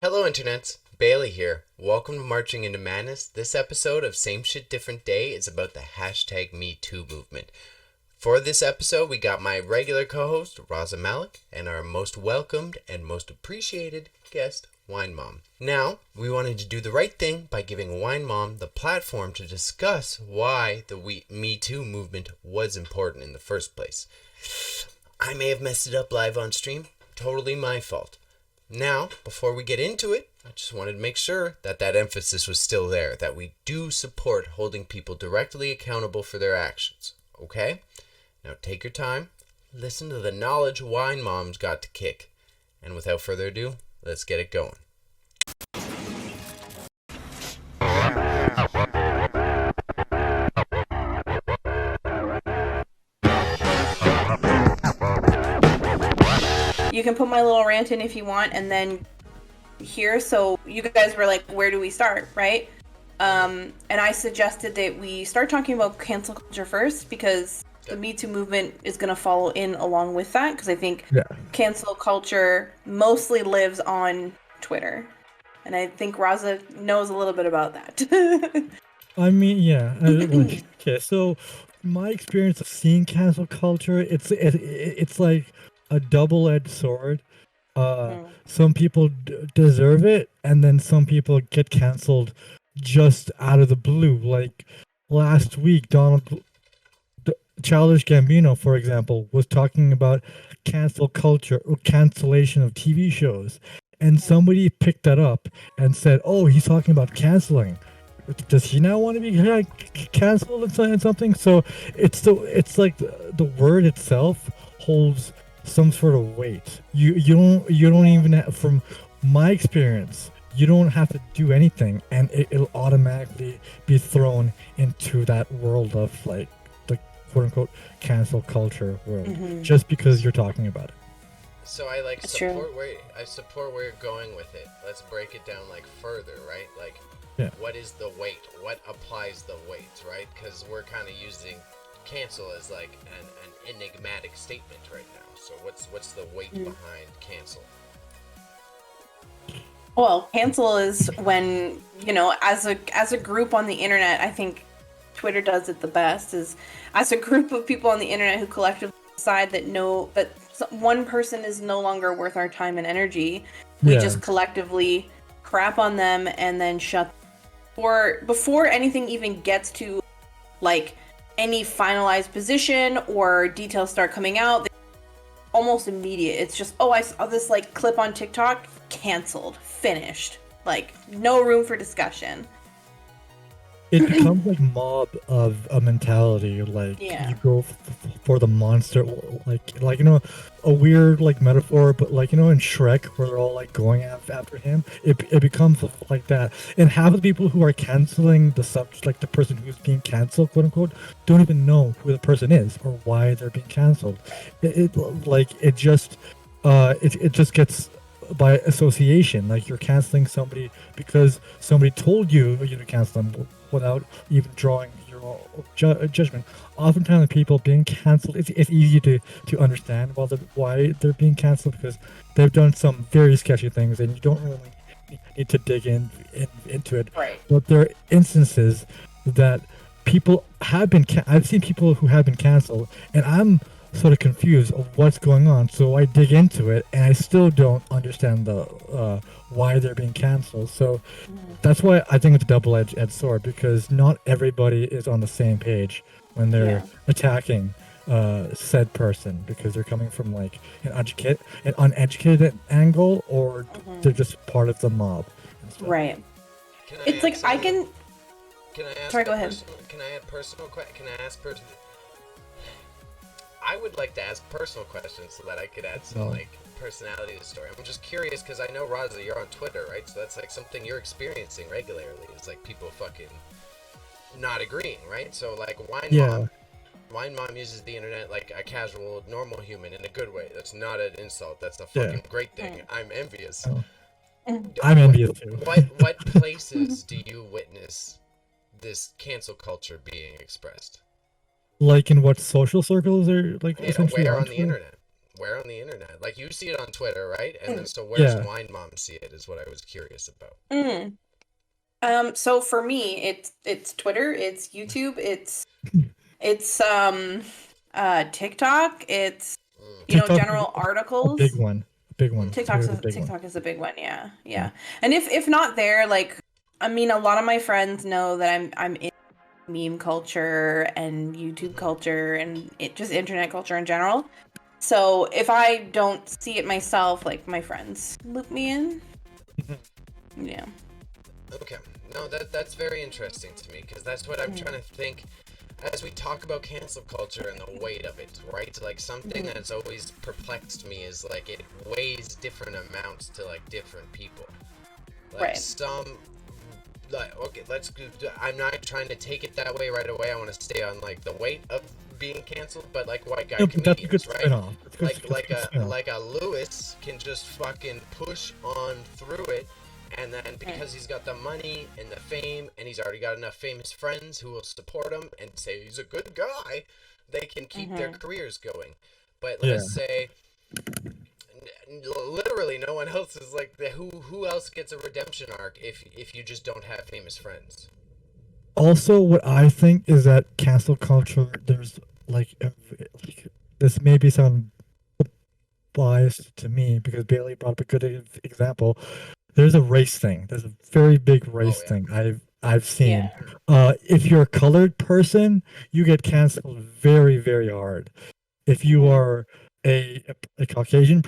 Hello, internets. Bailey here. Welcome to Marching into Madness. This episode of Same Shit Different Day is about the hashtag #MeToo movement. For this episode, we got my regular co-host, Raza Malik, and our most welcomed and most appreciated guest, Wine Mom. Now, we wanted to do the right thing by giving Wine Mom the platform to discuss why the #MeToo movement was important in the first place. I may have messed it up live on stream. Totally my fault. Now, before we get into it, I just wanted to make sure that emphasis was still there, that we do support holding people directly accountable for their actions, okay? Now take your time, listen to the knowledge Wine Mom's got to kick, and without further ado, let's get it going. You can put my little rant in if you want, and then here. So you guys were like, where do we start, right? And I suggested that we start talking about cancel culture first, because the Me Too movement is going to follow in along with that, because I think cancel culture mostly lives on Twitter. And I think Raza knows a little bit about that. I mean, yeah. Okay, so my experience of seeing cancel culture, it's like a double-edged sword. Some people deserve it, and then some people get canceled just out of the blue. Like last week, Childish Gambino, for example, was talking about cancel culture or cancellation of TV shows, and somebody picked that up and said, "Oh, he's talking about canceling. Does he now want to be canceled and something?" So it's like the word itself holds some sort of weight. You don't even have, from my experience, you don't have to do anything, and it'll automatically be thrown into that world of like the quote unquote cancel culture world, just because you're talking about it. So I support where you're going with it. Let's break it down like further, right? Like, what is the weight? What applies the weight, right? Because we're kind of using cancel as like an enigmatic statement right now. So what's the weight behind cancel? Well, cancel is when, as a group on the internet, I think Twitter does it the best, is as a group of people on the internet who collectively decide that one person is no longer worth our time and energy. We just collectively crap on them and then shut, or before anything even gets to like any finalized position or details start coming out, almost immediate. It's just, I saw this like clip on TikTok, canceled, finished. Like, no room for discussion. It becomes like mob of a mentality. Like you go for the monster, like a weird like metaphor, but like in Shrek where they're all like going after him. It becomes like that, and half of the people who are canceling the subject, like the person who's being canceled, quote unquote, don't even know who the person is or why they're being canceled. It just gets by association. Like you're canceling somebody because somebody told you to cancel them without even drawing your own judgment. Oftentimes people being canceled, it's easy to understand why they're being canceled, because they've done some very sketchy things and you don't really need to dig into it. Right. But there are instances that people have been I've seen people who have been canceled, and I'm sort of confused of what's going on, so I dig into it and I still don't understand the why they're being canceled. So that's why I think it's a double-edged sword, because not everybody is on the same page when they're attacking said person, because they're coming from like an uneducated angle, or they're just part of the mob. Right. It's like I can. Can I ask? Sorry, go ahead. Can I add personal? Can I ask personal? I would like to ask personal questions so that I could add some like personality to the story. I'm just curious because I know, Raza, you're on Twitter, right? So that's like something you're experiencing regularly. Is like people fucking not agreeing, right? So like Wine Mom uses the internet like a casual, normal human in a good way. That's not an insult. That's a fucking great thing. I'm envious. I'm envious too. What places do you witness this cancel culture being expressed? Like in what social circles are like essentially where on on the internet? Where on the internet? Like, you see it on Twitter, right? And then, so where's Yeah. Wine Mom see it is what I was curious about. Mm. So for me, it's Twitter, it's YouTube, it's TikTok, it's TikTok is general a big articles. one. A big one. TikTok's Twitter's a a, big one. TikTok is a big one, yeah, Yeah. yeah. And if not there, like, I mean, a lot of my friends know that I'm in meme culture and YouTube culture and just internet culture in general. So if I don't see it myself, like, my friends loop me in. Yeah. Okay. No, that's very interesting to me, because that's what I'm trying to think as we talk about cancel culture and the weight of it, right? Like, something that's always perplexed me is, like, it weighs different amounts to, like, different people. Like, Right. some, like, okay, I'm not trying to take it that way right away. I want to stay on, like, the weight of being canceled, but, like, white guy Yeah, but that's a good comedians, right? spin-off. That's a good, Like good spin-off. like a Lewis can just fucking push on through it, and then because he's got the money and the fame, and he's already got enough famous friends who will support him and say he's a good guy, they can keep their careers going. But let's say literally no one else is like who else gets a redemption arc if you just don't have famous friends. Also, what I think is that cancel culture, there's like this may sound biased to me because Bailey brought up a good example. There's a race thing. There's a very big race thing I've seen. If you're a colored person, you get canceled very, very hard. If you are a Caucasian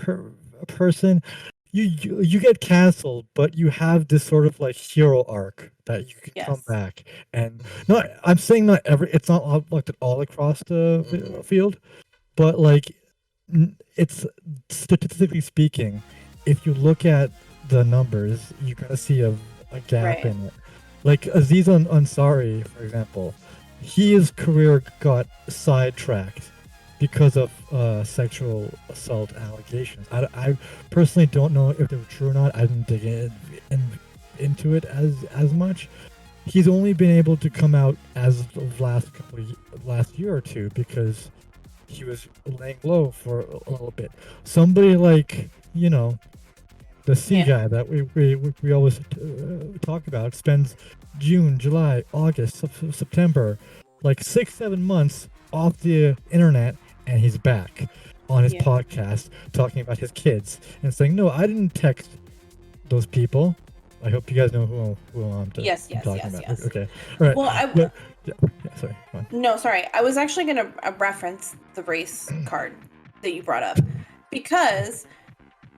person, you get canceled, but you have this sort of like hero arc that you can come back. And not, I'm saying not every, it's not like all across the field, but like it's statistically speaking, if you look at the numbers, you're gonna see a gap in it. Like Aziz Ansari, for example, his career got sidetracked because of sexual assault allegations. I personally don't know if they were true or not. I didn't dig into it as much. He's only been able to come out as of last year or two because he was laying low for a little bit. Somebody like the C guy that we always talk about spends June, July, August, September, like 6-7 months off the internet, and he's back on his podcast talking about his kids and saying, "No, I didn't text those people." I hope you guys know who I'm talking about. Yes. Okay, all right. Well, sorry. Go on. No, sorry. I was actually going to reference the race card that you brought up because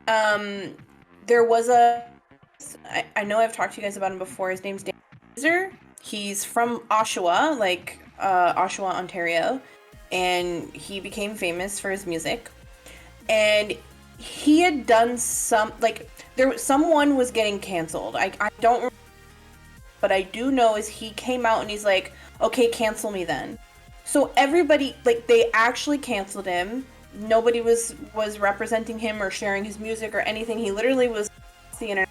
there was I know I've talked to you guys about him before. His name's Dan Fraser. He's from Oshawa, Oshawa, Ontario, and he became famous for his music. And he had done someone was getting canceled. I don't remember, but I do know is he came out and he's like, "Okay, cancel me then." So everybody, like, they actually canceled him. Nobody was representing him or sharing his music or anything. He literally was the internet.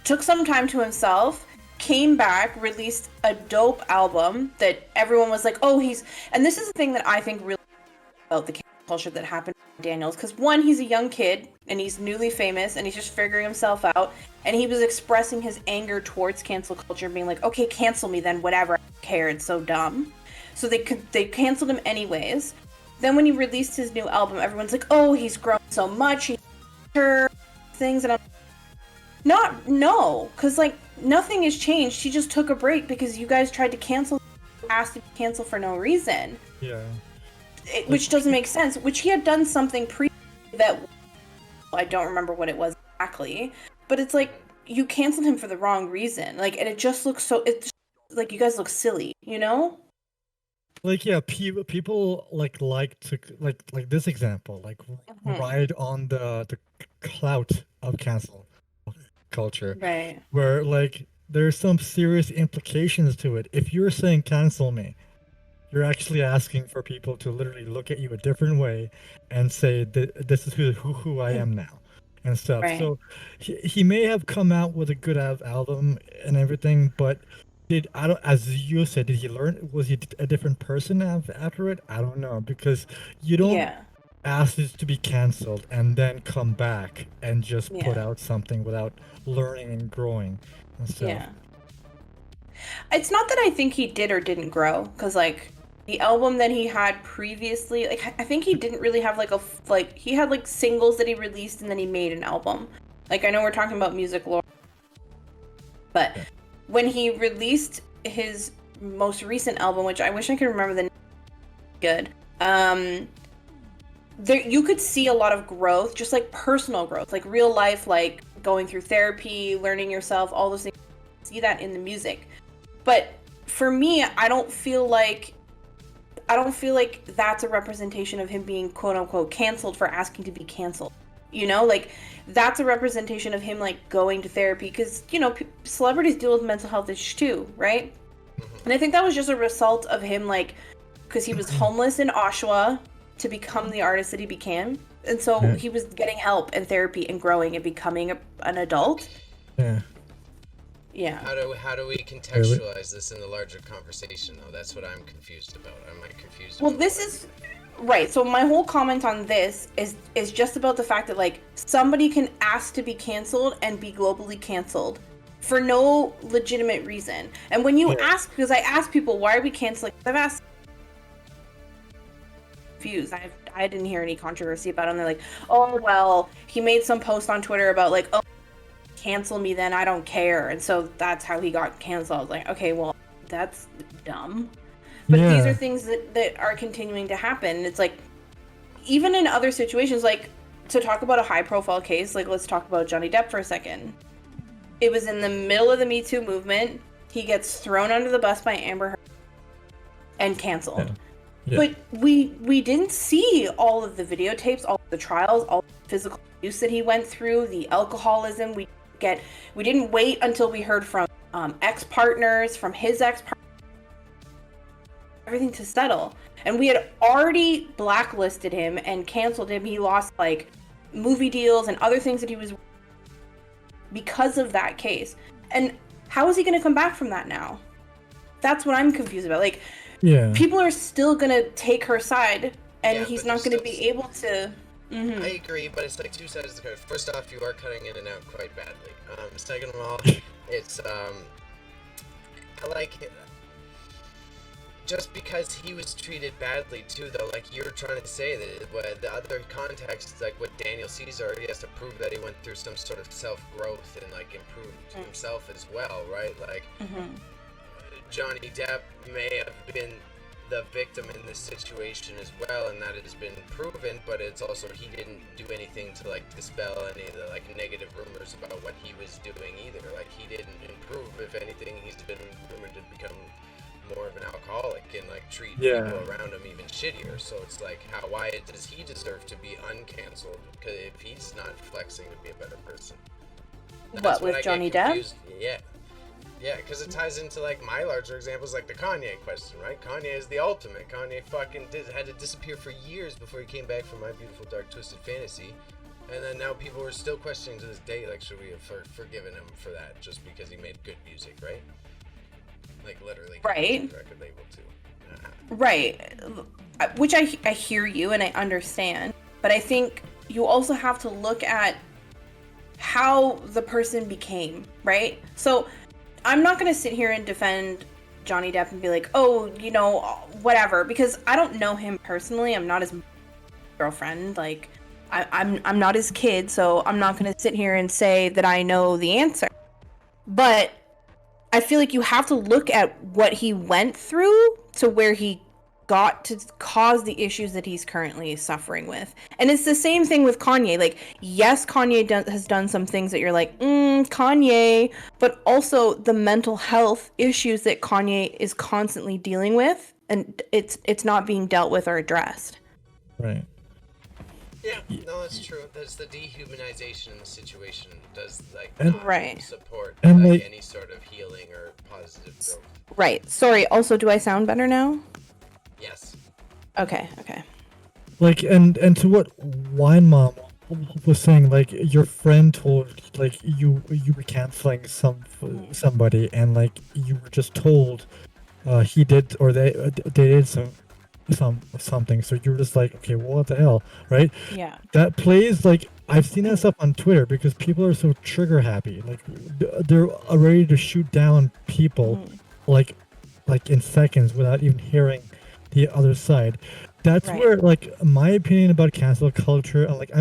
Took some time to himself, came back, released a dope album that everyone was like, "Oh, he's..." And this is the thing that I think really about the cancel culture that happened to Daniels, because one, he's a young kid and he's newly famous and he's just figuring himself out, and he was expressing his anger towards cancel culture, being like, "Okay, cancel me then, whatever, I don't care, it's so dumb." So they canceled him anyways. Then when he released his new album, everyone's like, "Oh, he's grown so much, he's things," and I'm no, because like nothing has changed. She just took a break because you guys tried to cancel, asked to cancel for no reason. Yeah. Which doesn't make sense. Which he had done something that I don't remember what it was exactly, but it's like you canceled him for the wrong reason. Like, and it just looks so. It's like you guys look silly, Like, yeah, people like to like this example, like ride on the clout of cancel culture, right? Where like there's some serious implications to it. If you're saying cancel me, you're actually asking for people to literally look at you a different way and say this is who I am now and stuff. Right. So he may have come out with a good album and everything, but as you said, did he learn? Was he a different person after it? I don't know, because you don't asks to be canceled and then come back and just put Yeah. out something without learning and growing and stuff. Yeah. It's not that I think he did or didn't grow, because like the album that he had previously, like I think he didn't really have like he had like singles that he released and then he made an album. Like I know we're talking about music lore, but when he released his most recent album, which I wish I could remember the name, good. There you could see a lot of growth, just like personal growth, like real life, like going through therapy, learning yourself, all those things. See that in the music. But for me, I don't feel like that's a representation of him being quote unquote canceled for asking to be canceled. You know, like that's a representation of him like going to therapy, because you know celebrities deal with mental health issues too, right? And I think that was just a result of him like, because he was homeless in Oshawa to become the artist that he became, and so he was getting help and therapy and growing and becoming an adult. Yeah. How do we contextualize this in the larger conversation, though? That's what I'm confused about. I'm like confused. Well, this is right. So my whole comment on this is just about the fact that like somebody can ask to be canceled and be globally canceled for no legitimate reason. And when you ask, because I ask people, why are we canceling? I've asked. Confused. I didn't hear any controversy about it. And they're like, oh well, he made some post on Twitter about like, oh, cancel me then, I don't care, and so that's how he got canceled. I was like, okay, well, that's dumb. But these are things that are continuing to happen. It's like, even in other situations, like to talk about a high profile case, like let's talk about Johnny Depp for a second. It was in the middle of the Me Too movement. He gets thrown under the bus by Amber Heard and canceled. But we didn't see all of the videotapes, all of the trials, all the physical abuse that he went through, the alcoholism. We didn't wait until we heard from ex-partners, from his ex-partner, everything to settle. And we had already blacklisted him and canceled him. He lost like movie deals and other things that he was because of that case. And how is he going to come back from that now? That's what I'm confused about. Like, people are still going to take her side, and he's not going to be able to. I agree, but it's like two sides of the coin. First off, you are cutting in and out quite badly. Second of all, it's I like it. Just because he was treated badly too, though, like you're trying to say that the other context, like with Daniel Caesar, he has to prove that he went through some sort of self-growth and like improved himself as well, right? Like Johnny Depp may have been the victim in this situation as well, and that has been proven, but it's also he didn't do anything to like dispel any of the like negative rumors about what he was doing either. Like he didn't improve. If anything, he's been rumored to become more of an alcoholic and like treat people around him even shittier. So it's like, why does he deserve to be uncanceled? Because if he's not flexing to be a better person. What with Johnny Depp? Yeah, because it ties into like my larger examples, like the Kanye question, right? Kanye is the ultimate. Kanye fucking had to disappear for years before he came back from My Beautiful Dark Twisted Fantasy, and then now people are still questioning to this day, like, should we have forgiven him for that just because he made good music, right? Like literally, right? Record label too. Right, which I hear you and I understand, but I think you also have to look at how the person became, right? So I'm not going to sit here and defend Johnny Depp and be like, oh, you know, whatever, because I don't know him personally. I'm not his girlfriend. Like, I'm not his kid, so I'm not going to sit here and say that I know the answer. But I feel like you have to look at what he went through to where he got to cause the issues that he's currently suffering with. And it's the same thing with Kanye. Like, yes, Kanye has done some things that you're like, Kanye, but also the mental health issues that Kanye is constantly dealing with, and it's not being dealt with or addressed. Right. Yeah, no, that's true. That's the dehumanization in the situation does like right support and like any sort of healing or positive growth. Right. Sorry. Also, do I sound better now? Yes. Okay. Like, and to what Wine Mom was saying, like, your friend told, like, you were canceling somebody, and like you were just told he did, or they did something. So you're just like, okay, well, what the hell, right? Yeah. That plays like I've seen that stuff on Twitter because people are so trigger happy. Like they're ready to shoot down people, like in seconds without even hearing the other side. That's where, like, my opinion about cancel culture, and like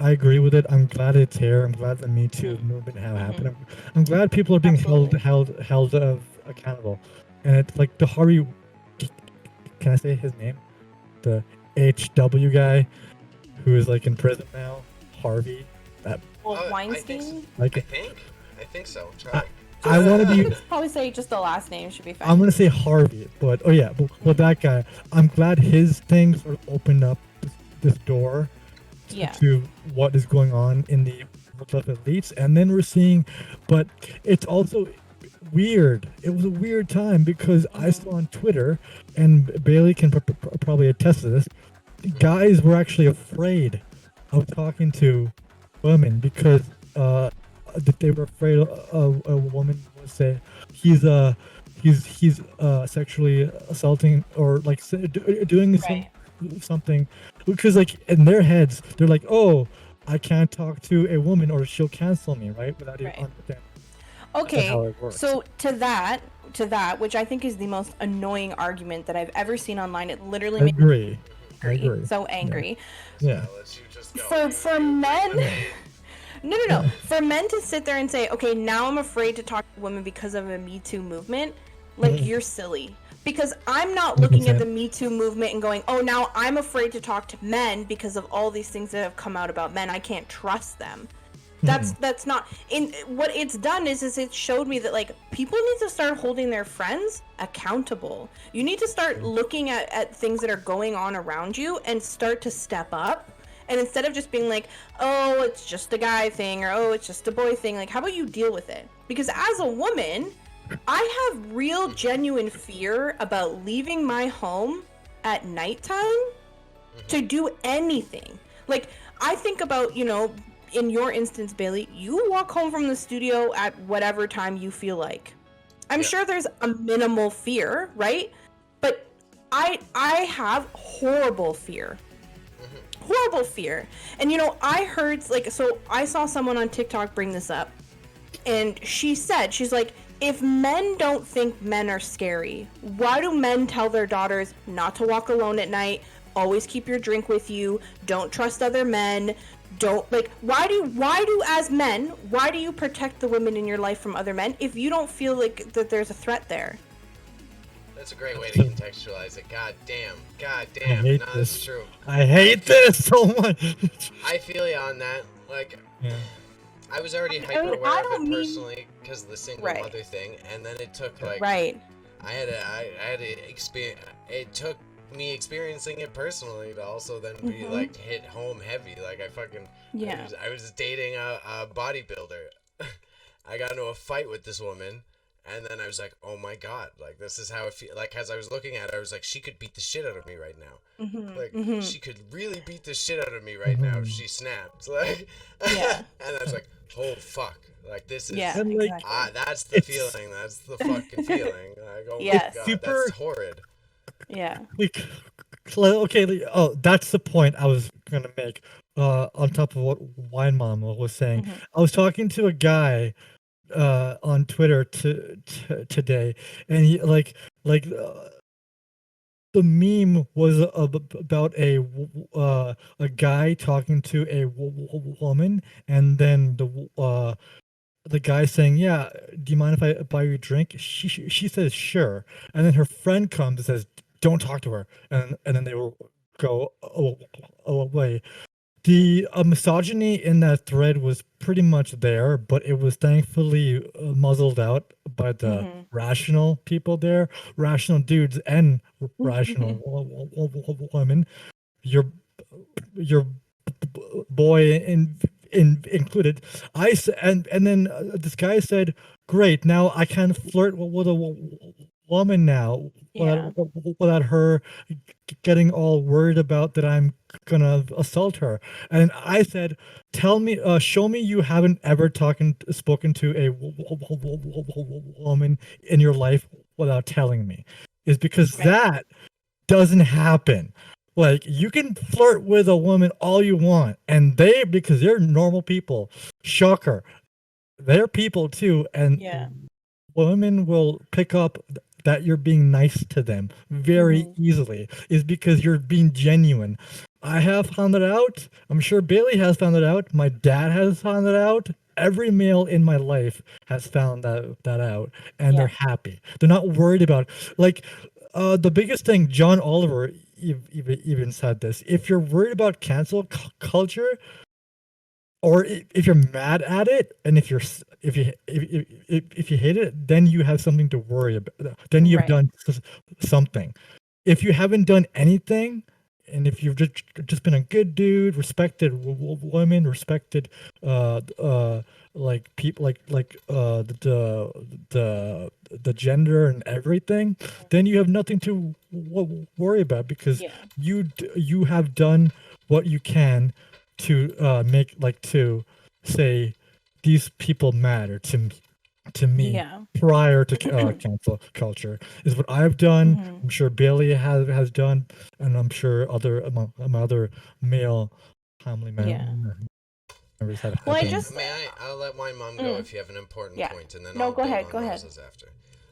I agree with it. I'm glad it's here. I'm glad the Me Too movement have happened. I'm glad people are being held accountable. And it's like the Harvey, can I say his name? The HW guy who is like in prison now, Harvey. Weinstein. I think so. Try. I want to be. Probably say just the last name should be fine. I'm gonna say Harvey, but but that guy. I'm glad his thing sort of opened up this door to what is going on in the elites, and then we're seeing, but it's also weird. It was a weird time because I saw on Twitter, and Bailey can probably attest to this. Guys were actually afraid of talking to women because that they were afraid a woman would say he's sexually assaulting or like doing something, because like in their heads they're like, oh, I can't talk to a woman or she'll cancel me, right? Without even understanding. Okay, so to that, which I think is the most annoying argument that I've ever seen online. It literally makes me so angry. Yeah. For men. No. For men to sit there and say, okay, now I'm afraid to talk to women because of a Me Too movement, like, you're silly. Because I'm not looking at the Me Too movement and going, oh, now I'm afraid to talk to men because of all these things that have come out about men. I can't trust them. That's not in what it's done is it showed me that, like, people need to start holding their friends accountable. You need to start looking at things that are going on around you and start to step up. And instead of just being like, oh, it's just a guy thing, or oh, it's just a boy thing, like, how about you deal with it? Because as a woman, I have real genuine fear about leaving my home at nighttime to do anything. Like, I think about, in your instance, Bailey, you walk home from the studio at whatever time you feel like. I'm sure there's a minimal fear, right? But I have horrible fear. Horrible fear. And I heard, like, so I saw someone on TikTok bring this up, and she's like, if men don't think men are scary, why do men tell their daughters not to walk alone at night, always keep your drink with you, don't trust other men, don't, like, why do as men, why do you protect the women in your life from other men if you don't feel like that there's a threat there? That's a great way to contextualize it. God damn. That's true. I hate this so much. I feel you on that. Like, I was already hyper aware of it personally because of the single mother thing, and then it took like I had to experience. It took me experiencing it personally to also then be like hit home heavy. Like I was dating a bodybuilder. I got into a fight with this woman. And then I was like, oh my God, like, this is how it feels. Like, as I was looking at her, I was like, she could beat the shit out of me right now. She could really beat the shit out of me right now if she snapped. Like, and I was like, oh, fuck. Like, this is, that's the feeling. That's the fucking feeling. Like, oh my God, that's horrid. Yeah. Okay, that's the point I was going to make. On top of what Wine Mama was saying. I was talking to a guy on Twitter today, and he the meme was about a guy talking to a woman, and then the guy saying, "Yeah, do you mind if I buy you a drink?" She says, "Sure," and then her friend comes and says, "Don't talk to her," and then they will go away. The misogyny in that thread was pretty much there, but it was thankfully muzzled out by the rational people there, rational dudes and rational women. Your boy included. And then this guy said, "Great, now I can flirt with a woman now without her getting all worried about that I'm gonna assault her." And I said, "Tell me, show me you haven't ever spoken to a woman in your life without telling me." Is because that doesn't happen. Like, you can flirt with a woman all you want, and because they're normal people, shocker, they're people too, and women will pick up that you're being nice to them very easily, is because you're being genuine. I have found it out. I'm sure Bailey has found it out. My dad has found it out. Every male in my life has found that out, and they're happy. They're not worried about, like, the biggest thing. John Oliver even said this: if you're worried about cancel culture, or if you're mad at it, and if you hate it, then you have something to worry about. Then you've done something. If you haven't done anything, and if you've just been a good dude, respected women, respected like people, like the gender and everything, then you have nothing to worry about, because you have done what you can to to say these people matter to me prior to cancel culture, is what I've done. I'm sure Bailey has done, and I'm sure other male family members have Well, done. I'll let my mom go if you have an important point, and then I'll go ahead. Rosa's after.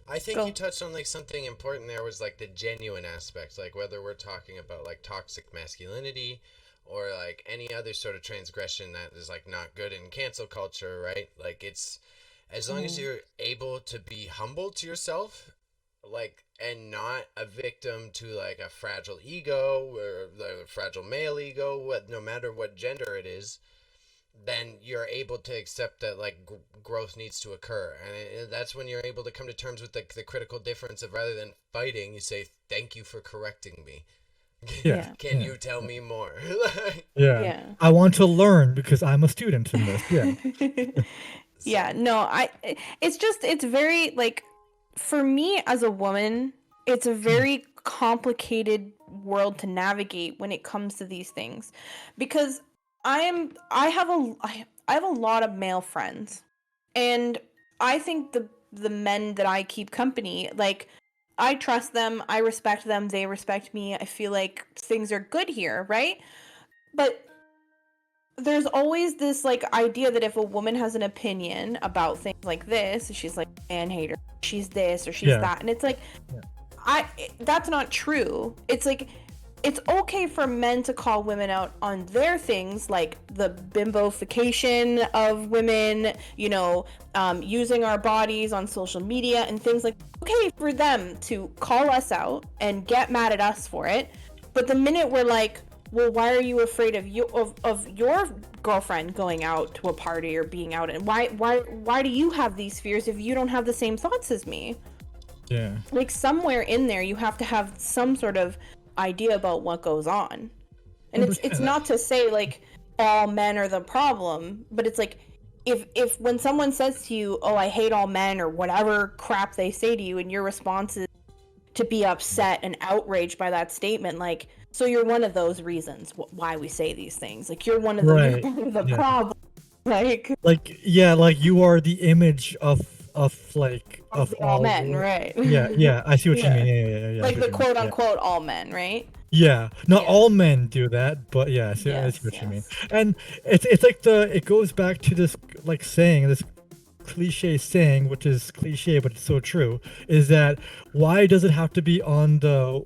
I think you touched on like something important there, was like the genuine aspect, like whether we're talking about like toxic masculinity or like any other sort of transgression that is like not good in cancel culture, right? Like, it's as long as you're able to be humble to yourself, like, and not a victim to like a fragile ego or the fragile male ego, no matter what gender it is, then you're able to accept that like growth needs to occur, and that's when you're able to come to terms with the critical difference of, rather than fighting, you say, thank you for correcting me. Can you tell me more? I want to learn because I'm a student in this. It's very, like, for me as a woman, it's a very complicated world to navigate when it comes to these things, because I have a lot of male friends, and I think the men that I keep company, like, I trust them, I respect them, they respect me. I feel like things are good here, right? But there's always this like idea that if a woman has an opinion about things like this, she's like man hater, she's this or she's that, and it's like that's not true. It's like, it's okay for men to call women out on their things, like the bimbofication of women, using our bodies on social media and things like that. Okay for them to call us out and get mad at us for it. But the minute we're like, well, why are you afraid of your girlfriend going out to a party or being out, and why do you have these fears if you don't have the same thoughts as me? Yeah. Like, somewhere in there you have to have some sort of idea about what goes on. And it's not to say like all men are the problem, but it's like, if when someone says to you, oh, I hate all men, or whatever crap they say to you, and your response is to be upset and outraged by that statement, like, so you're one of those reasons why we say these things. Like, you're one of the problem. Like you are the image of all men, right? Yeah, I see what you mean. Yeah. Like the quote unquote all men, right? Yeah, not all men do that, but yeah, I see what you mean. And it's like it goes back to this like saying, this cliche saying, which is cliche but it's so true, is that why does it have to be on the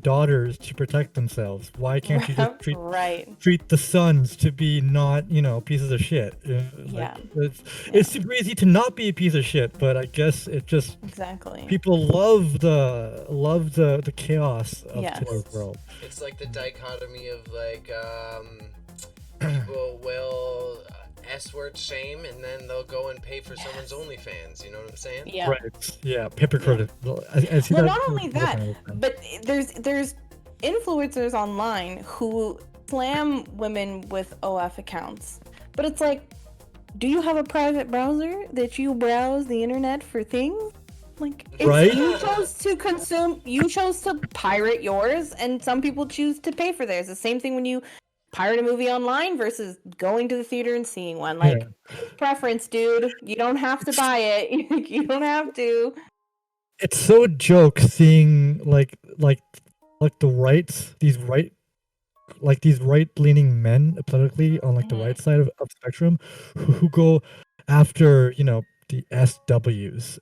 daughters to protect themselves? Why can't you just treat the sons to be not, pieces of shit? It's super easy to not be a piece of shit, but I guess it just people love the chaos of today's world. It's like the dichotomy of like people will S-word shame, and then they'll go and pay for someone's OnlyFans. You know what I'm saying? Yeah. Right. Yeah. Hypocrite. Well, not only that, but there's influencers online who slam women with OF accounts. But it's like, do you have a private browser that you browse the internet for things? Like, you chose to pirate yours, and some people choose to pay for theirs. The same thing when you pirate a movie online versus going to the theater and seeing one. Like, preference, dude. You don't have to buy it. You don't have to. It's so joke seeing like like the right these right-leaning men politically on like the right side of the spectrum who go after, you know, the SWs,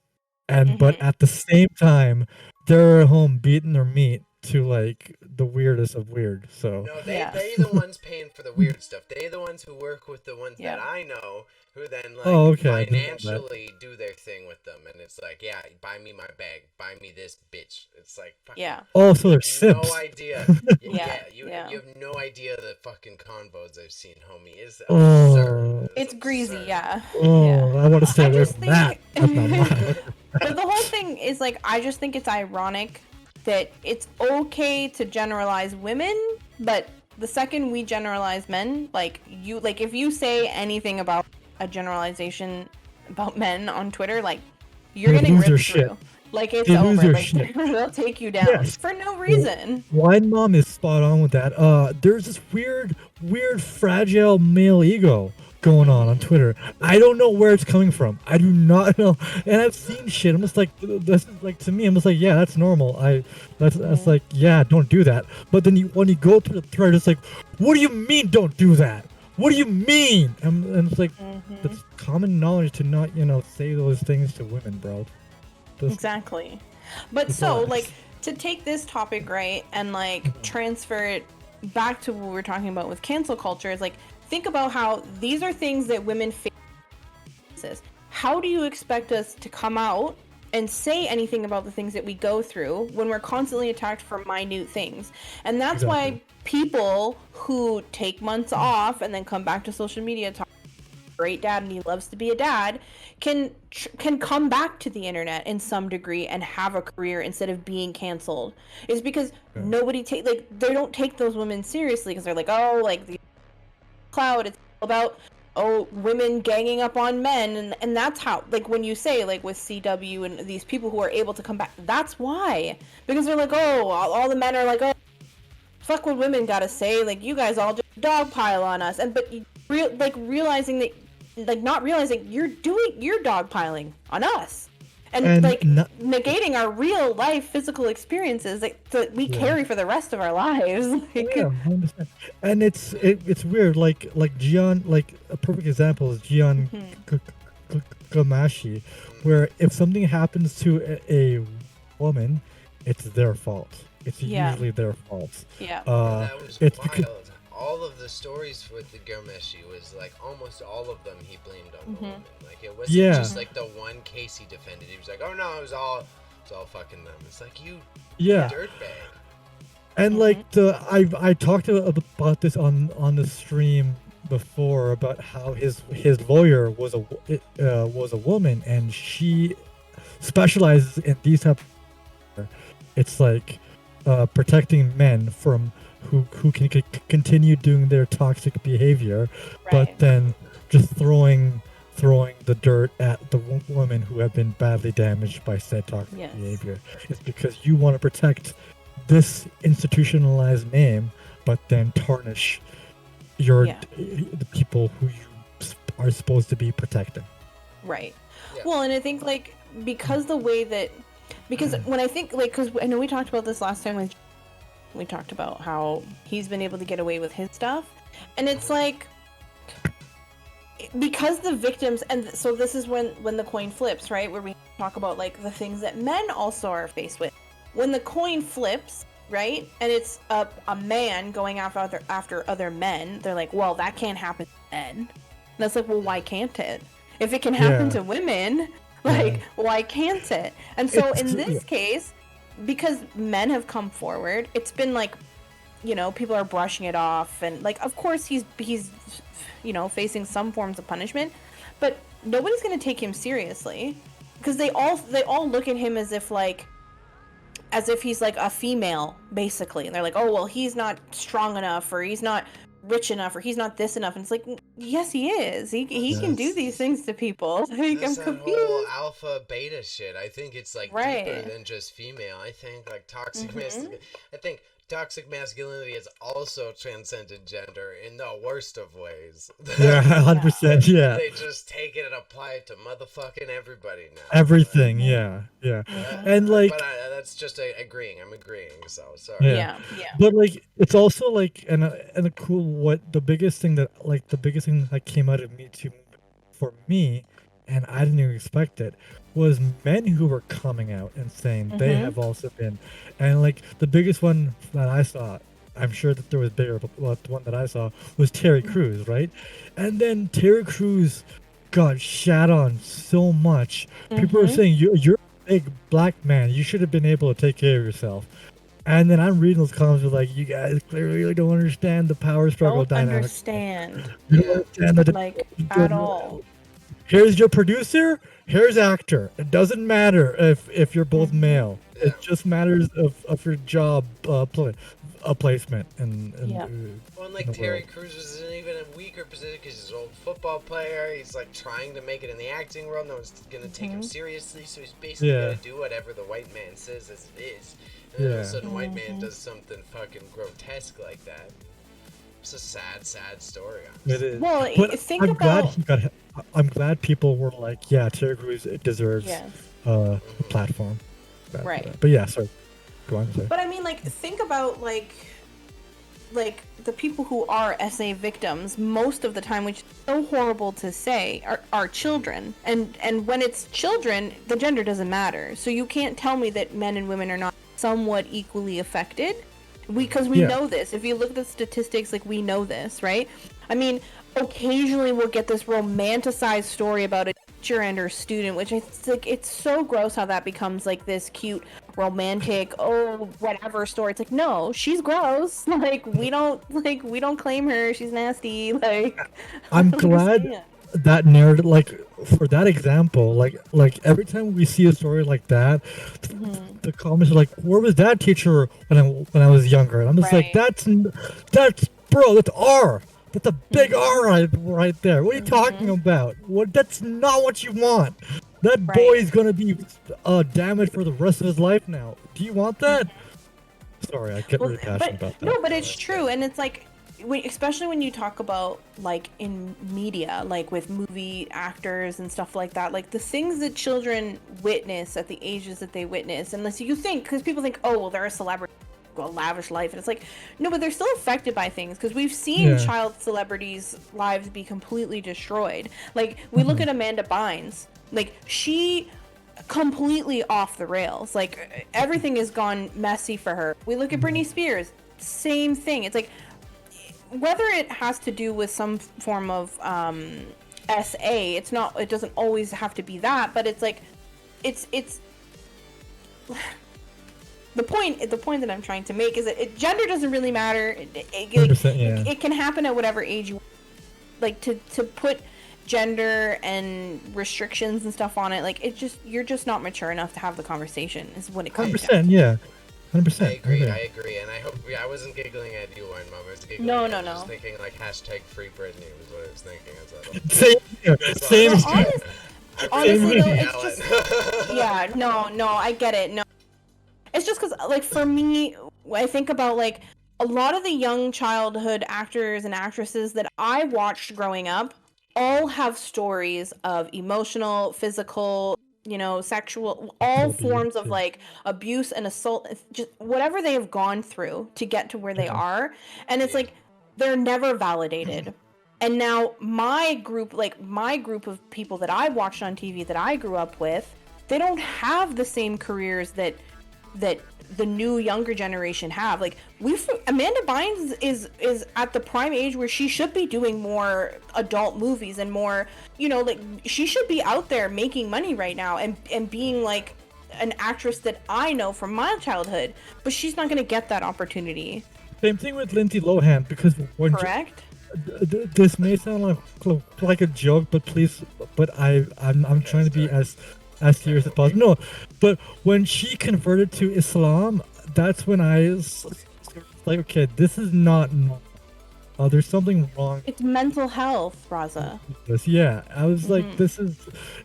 and but at the same time they're at home beating their meat to like the weirdest of weird. So No, they the ones paying for the weird stuff. They the ones who work with the ones that I know, who then like okay, I didn't know that. financially do their thing with them, and it's like, yeah, buy me my bag, buy me this bitch. It's like, fucking, Oh, so they're no simps. idea. You have no idea the fucking convos I've seen, homie. It's Oh. absurd. It's greasy, yeah. Oh, I want to stay I away just from that. That's not mine. But the whole thing is like, I just think it's ironic that it's okay to generalize women, but the second we generalize men, like if you say anything about a generalization about men on Twitter, like you're getting ripped through. Like it's over. Like they'll take you down for no reason. Wine Mom is spot on with that. There's this weird, fragile male ego going on Twitter. I don't know where it's coming from. I do not know. And I've seen shit. I'm just like, this is like, to me, I'm just like, yeah, that's normal. That's like, yeah, don't do that. But then when you go through the thread, it's like, what do you mean don't do that? What do you mean? And it's like, it's common knowledge to not, you know, say those things to women, bro. Exactly. But so, like, to take this topic, right, and like transfer it back to what we were talking about with cancel culture, is like, think about how these are things that women face. How do you expect us to come out and say anything about the things that we go through when we're constantly attacked for minute things? And that's why people who take months off and then come back to social media talk great dad and he loves to be a dad can come back to the internet in some degree and have a career instead of being canceled. Is because nobody they don't take those women seriously because they're like, oh, like the cloud, it's about women ganging up on men, and that's how, like, when you say, like, with CW and these people who are able to come back, that's why, because they're like, oh, all the men are like, oh, fuck what women gotta say, like, you guys all just dogpile on us, and but realizing that, like, not realizing you're dogpiling on us. And like negating our real life physical experiences that we carry for the rest of our lives. Yeah, 100%. And it's weird. Like Gian, like a perfect example is Gian Gamashi, where if something happens to a woman, it's their fault. It's usually their fault. Yeah. That was wild. Because all of the stories with the Gurmeshi was like almost all of them he blamed on the woman. Like it wasn't just like the one case he defended. He was like, oh no, it was all fucking them. It's like, you dirtbag. And like I talked about this on the stream before about how his lawyer was a woman, and she specializes in these type of, it's like protecting men from who can continue doing their toxic behavior, but then just throwing the dirt at the women who have been badly damaged by said toxic behavior. It's because you want to protect this institutionalized name, but then tarnish the people who you are supposed to be protecting. Right. Yeah. Well, and I think like because when I think like, because I know we talked about this last time when we talked about how he's been able to get away with his stuff, and it's like, because the victims, and so this is when the coin flips, right, where we talk about like the things that men also are faced with. When the coin flips, right, and it's a man going after other men, they're like, well, that can't happen to men. And that's like, well, why can't it? If it can happen to women, like, why can't it? And so in this case, because men have come forward, it's been like, you know, people are brushing it off, and like, of course he's you know, facing some forms of punishment, but nobody's gonna take him seriously because they all look at him as if he's like a female, basically, and they're like, oh well, he's not strong enough, or he's not rich enough, or he's not this enough, and it's like, yes, he is. He can do these things to people. Like, I'm confused. Whole alpha beta shit. I think it's like deeper than just female. I think like toxic masculinity. I think toxic masculinity has also transcended gender in the worst of ways. Yeah, 100%. Yeah, They just take it and apply it to motherfucking everybody now. everything. Yeah, yeah, and like, but that's just agreeing. I'm agreeing. So sorry. yeah, but like, it's also like, and a cool. What the biggest thing that came out of Me Too for me, and I didn't even expect it, was men who were coming out and saying they have also been, and like the biggest one that I saw, I'm sure that there was bigger, but the one that I saw was Terry Crews, right? And then Terry Crews got shat on so much. People were saying you're a big black man. You should have been able to take care of yourself. And then I'm reading those comments like, you guys clearly don't understand the power struggle dynamic. You don't understand the like at all. Here's your producer. Here's actor. It doesn't matter if you're both male. Yeah. It just matters of your job placement and well, like Terry Crews was in even a weaker position because he's an old football player. He's like trying to make it in the acting world. No one's gonna take him seriously, so he's basically gonna do whatever the white man says as it is. And then all of a sudden, white man does something fucking grotesque like that. It's a sad story. Honestly. It is. Well, but I'm glad people were like, yeah, Terry Crews deserves a platform. Right. But yeah, sorry. Go on. Sorry. But I mean, like, think about like the people who are SA victims most of the time, which is so horrible to say, are children. And when it's children, the gender doesn't matter. So you can't tell me that men and women are not somewhat equally affected. Because we know this. If you look at the statistics, like, we know this, right? I mean, occasionally we'll get this romanticized story about a teacher and her student, which it's like, it's so gross how that becomes like this cute romantic whatever story. It's like, no, she's gross. Like, we don't claim her. She's nasty. Like, I'm glad that narrative, like, for that example, like every time we see a story like that, the comments are like, where was that teacher when I was younger? And I'm just like, that's bro, that's R. That's a big R right there. What are you talking about? That's not what you want. That boy is gonna be damaged for the rest of his life now. Do you want that? Sorry, I get really passionate about that. No, but it's true, and it's like, especially when you talk about, like, in media, like with movie actors and stuff like that, like the things that children witness at the ages that they witness, unless you think, because people think, oh, well, they're a celebrity, a lavish life, and it's like, no, but they're still affected by things, because we've seen child celebrities' lives be completely destroyed. Like, we look at Amanda Bynes, like, she completely off the rails, like, everything has gone messy for her. We look at Britney Spears, same thing. It's like, whether it has to do with some form of SA, it doesn't always have to be that, but it's like, it's the point that I'm trying to make is that gender doesn't really matter. It can happen at whatever age you like. To put gender and restrictions and stuff on it, like, you're just not mature enough to have the conversation, is what it comes down to. 100%, yeah. 100%. I agree, and I hope I wasn't giggling at you, Wine Mom. I was giggling. No. I was thinking like hashtag Free Britney was what I was thinking. Same. Honestly, though, it's just I get it. No, it's just because, like, for me, I think about, like, a lot of the young childhood actors and actresses that I watched growing up all have stories of emotional, physical, sexual, all forms of, like, abuse and assault, just whatever they have gone through to get to where they are. And it's like, they're never validated. And now my group of people that I watched on TV that I grew up with, they don't have the same careers that the new younger generation have. Like, Amanda Bynes is at the prime age where she should be doing more adult movies and more, like, she should be out there making money right now and being like an actress that I know from my childhood, but she's not going to get that opportunity. Same thing with Lindsay Lohan, because correct. This may sound like a joke, but please, I'm trying to be as serious as possible. No, but when she converted to Islam, that's when I was like, okay, this is not normal. there's something wrong. It's mental health, Raza. Yeah, I was like, this is,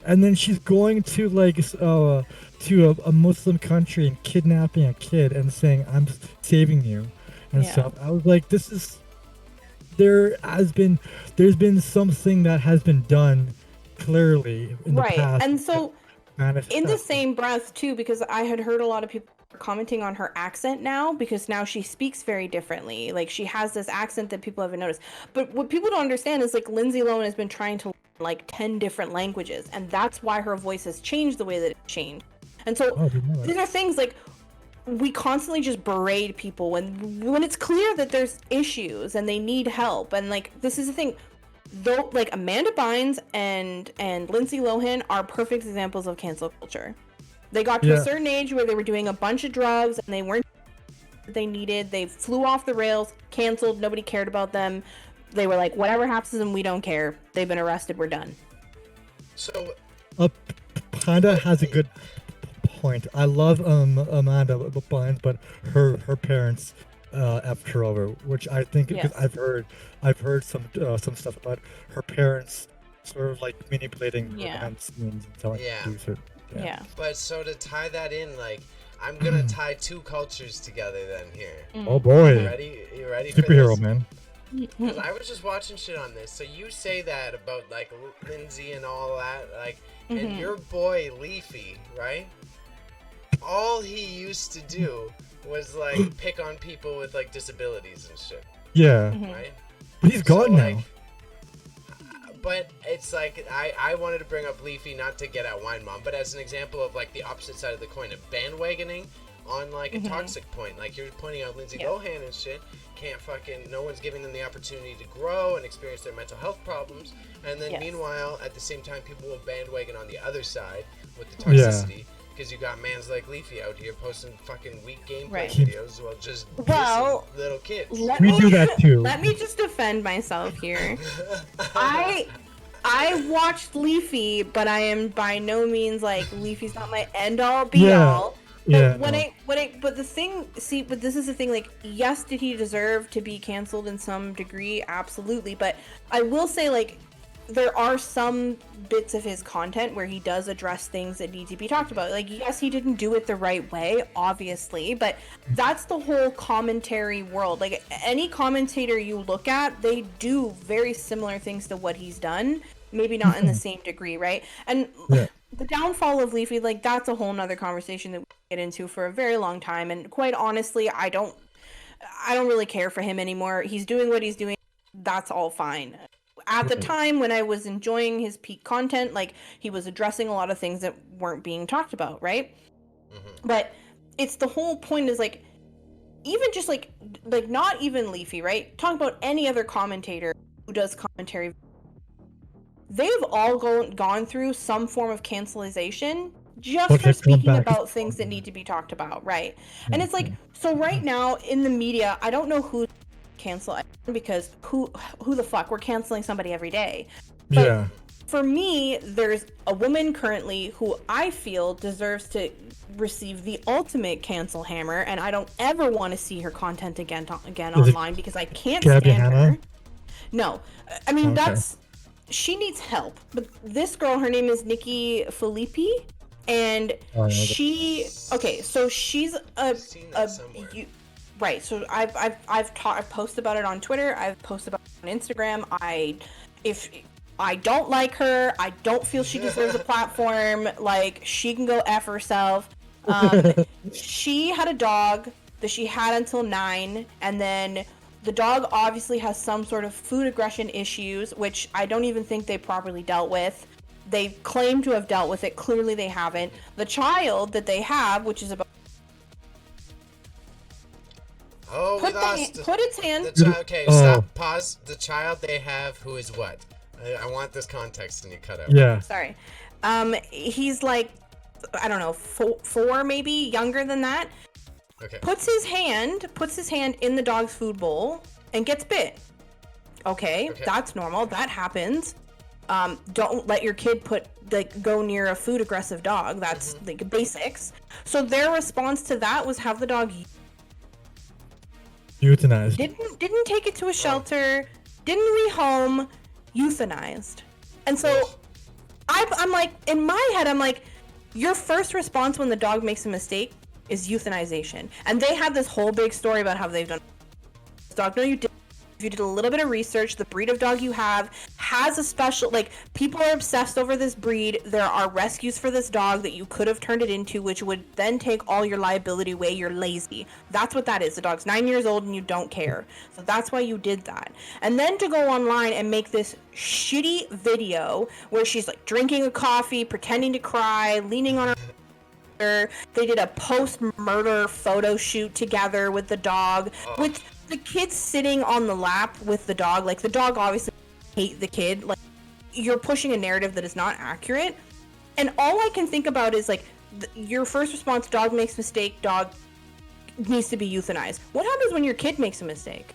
and then she's going to like to a Muslim country and kidnapping a kid and saying, "I'm saving you," and stuff. I was like, this is. There's been something that has been done clearly in the past. And so in the same breath too, because I had heard a lot of people commenting on her accent now, because now she speaks very differently. Like she has this accent that people haven't noticed. But what people don't understand is like Lindsay Lohan has been trying to learn like 10 different languages, and that's why her voice has changed the way that it changed. And so these are things like we constantly just berate people when it's clear that there's issues and they need help. And like this is the thing, though, like Amanda Bynes and Lindsay Lohan are perfect examples of cancel culture. They got to a certain age where they were doing a bunch of drugs and they weren't what they needed. They flew off the rails, canceled, nobody cared about them. They were like, whatever happens to them, we don't care. They've been arrested, we're done. So Panda has a good point. I love Amanda Bynes, but her parents effed her over, which I think because I've heard some stuff about her parents sort of like manipulating her behind the scenes and telling her to do certain. But so to tie that in, like, I'm gonna tie two cultures together then here. Oh boy. You ready Superhero, for this? Man. Because I was just watching shit on this. So you say that about like Lindsay and all that, like, and your boy Leafy, right? All he used to do was like pick on people with like disabilities and shit. Yeah. Right? But he's gone now. Like, but it's like I wanted to bring up Leafy not to get at Wine Mom, but as an example of like the opposite side of the coin of bandwagoning on like a toxic point. Like you're pointing out Lindsay Lohan and shit can't fucking, no one's giving them the opportunity to grow and experience their mental health problems, and then meanwhile at the same time people will bandwagon on the other side with the toxicity. Because you got mans like Leafy out here posting fucking weak gameplay videos while just little kids. We do that too. Let me just defend myself here. I watched Leafy, but I am by no means like Leafy's not my end all be all. But but this is the thing, like, yes, did he deserve to be canceled in some degree? Absolutely. But I will say, like, there are some bits of his content where he does address things that need to be talked about. Like, yes, he didn't do it the right way, obviously, but that's the whole commentary world. Like, any commentator you look at, they do very similar things to what he's done, maybe not in the same degree, right? And the downfall of Leafy, like, that's a whole nother conversation that we get into for a very long time, and quite honestly, I don't really care for him anymore. He's doing what he's doing. That's all fine. At the time when I was enjoying his peak content, like, he was addressing a lot of things that weren't being talked about, right? But it's the whole point is, like, even just like not even Leafy, right? Talk about any other commentator who does commentary. They've all gone through some form of cancelization just for speaking about things that need to be talked about, right? And it's like, so right now in the media, I don't know who cancel because who the fuck, we're canceling somebody every day. But for me, there's a woman currently who I feel deserves to receive the ultimate cancel hammer, and I don't ever want to see her content again online because I can't stand her. No, I mean, she needs help. But this girl, her name is Nikki Filippi, and she's right. So I've posted about it on Twitter. I've posted about it on Instagram. If I don't like her, I don't feel she deserves a platform. Like, she can go F herself. She had a dog that she had until 9, and then the dog obviously has some sort of food aggression issues, which I don't even think they properly dealt with. They claim to have dealt with it. Clearly they haven't. The child that they have, which is about... we lost put its hand... Okay, stop. Pause. The child they have, who is what? I want this context, and you cut out. Yeah. Sorry. He's like, I don't know, 4 maybe, younger than that. Okay. Puts his hand in the dog's food bowl and gets bit. Okay, that's normal. That happens. Don't let your kid go near a food aggressive dog. That's like basics. So their response to that was have the dog Euthanized. Didn't take it to a shelter, didn't rehome, euthanized. And so I'm like, in my head, I'm like, your first response when the dog makes a mistake is euthanization. And they had this whole big story about how they've done this dog. No, you didn't. If you did a little bit of research, the breed of dog you have has a special, like, people are obsessed over this breed. There are rescues for this dog that you could have turned it into, which would then take all your liability away. You're lazy. That's what that is. The dog's 9 years old and you don't care. So that's why you did that. And then to go online and make this shitty video where she's like drinking a coffee, pretending to cry, leaning on her. They did a post-murder photo shoot together with the dog, with the kid sitting on the lap with the dog. Like, the dog obviously hate the kid. Like, you're pushing a narrative that is not accurate. And all I can think about is, like, your first response, dog makes mistake, dog needs to be euthanized. What happens when your kid makes a mistake?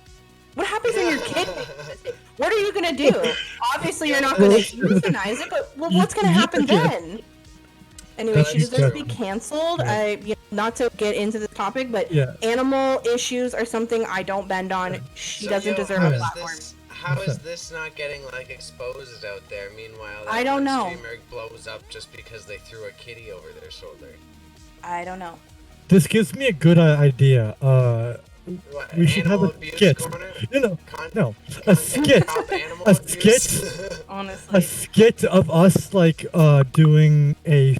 What happens when your kid makes a mistake? What are you going to do? Obviously, you're not going to euthanize it, but what's going to happen then? Anyway, she deserves to be canceled. Not to get into the topic, but animal issues are something I don't bend on. She doesn't deserve a platform. How is this not getting, like, exposed out there? Meanwhile, I don't know. Streamer blows up just because they threw a kitty over their shoulder. I don't know. This gives me a good idea. We should have a skit. No, a skit. A skit. Honestly. A skit of us, like, doing an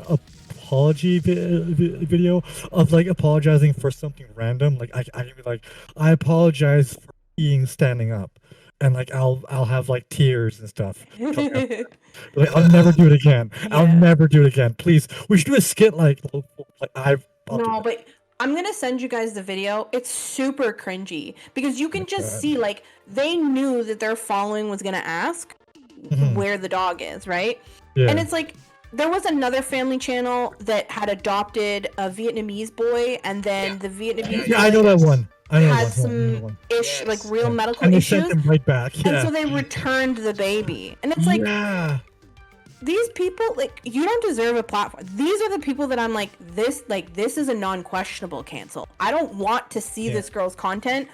apology video of, like, apologizing for something random. Like, I can be like, I apologize for standing up, and, like, I'll have, like, tears and stuff. Like, I'll never do it again. I'll never do it again. Please, we should do a skit but I'm gonna send you guys the video. It's super cringy because you can just see, like, they knew that their following was gonna ask where the dog is, right? Yeah. And it's like, there was another family channel that had adopted a Vietnamese boy, and then the Vietnamese boy I know that one. had some like real medical and they issues. sent them right back. And so they returned the baby, and it's like, these people, like, you don't deserve a platform. These are the people that I'm like, this is a non-questionable cancel. I don't want to see this girl's content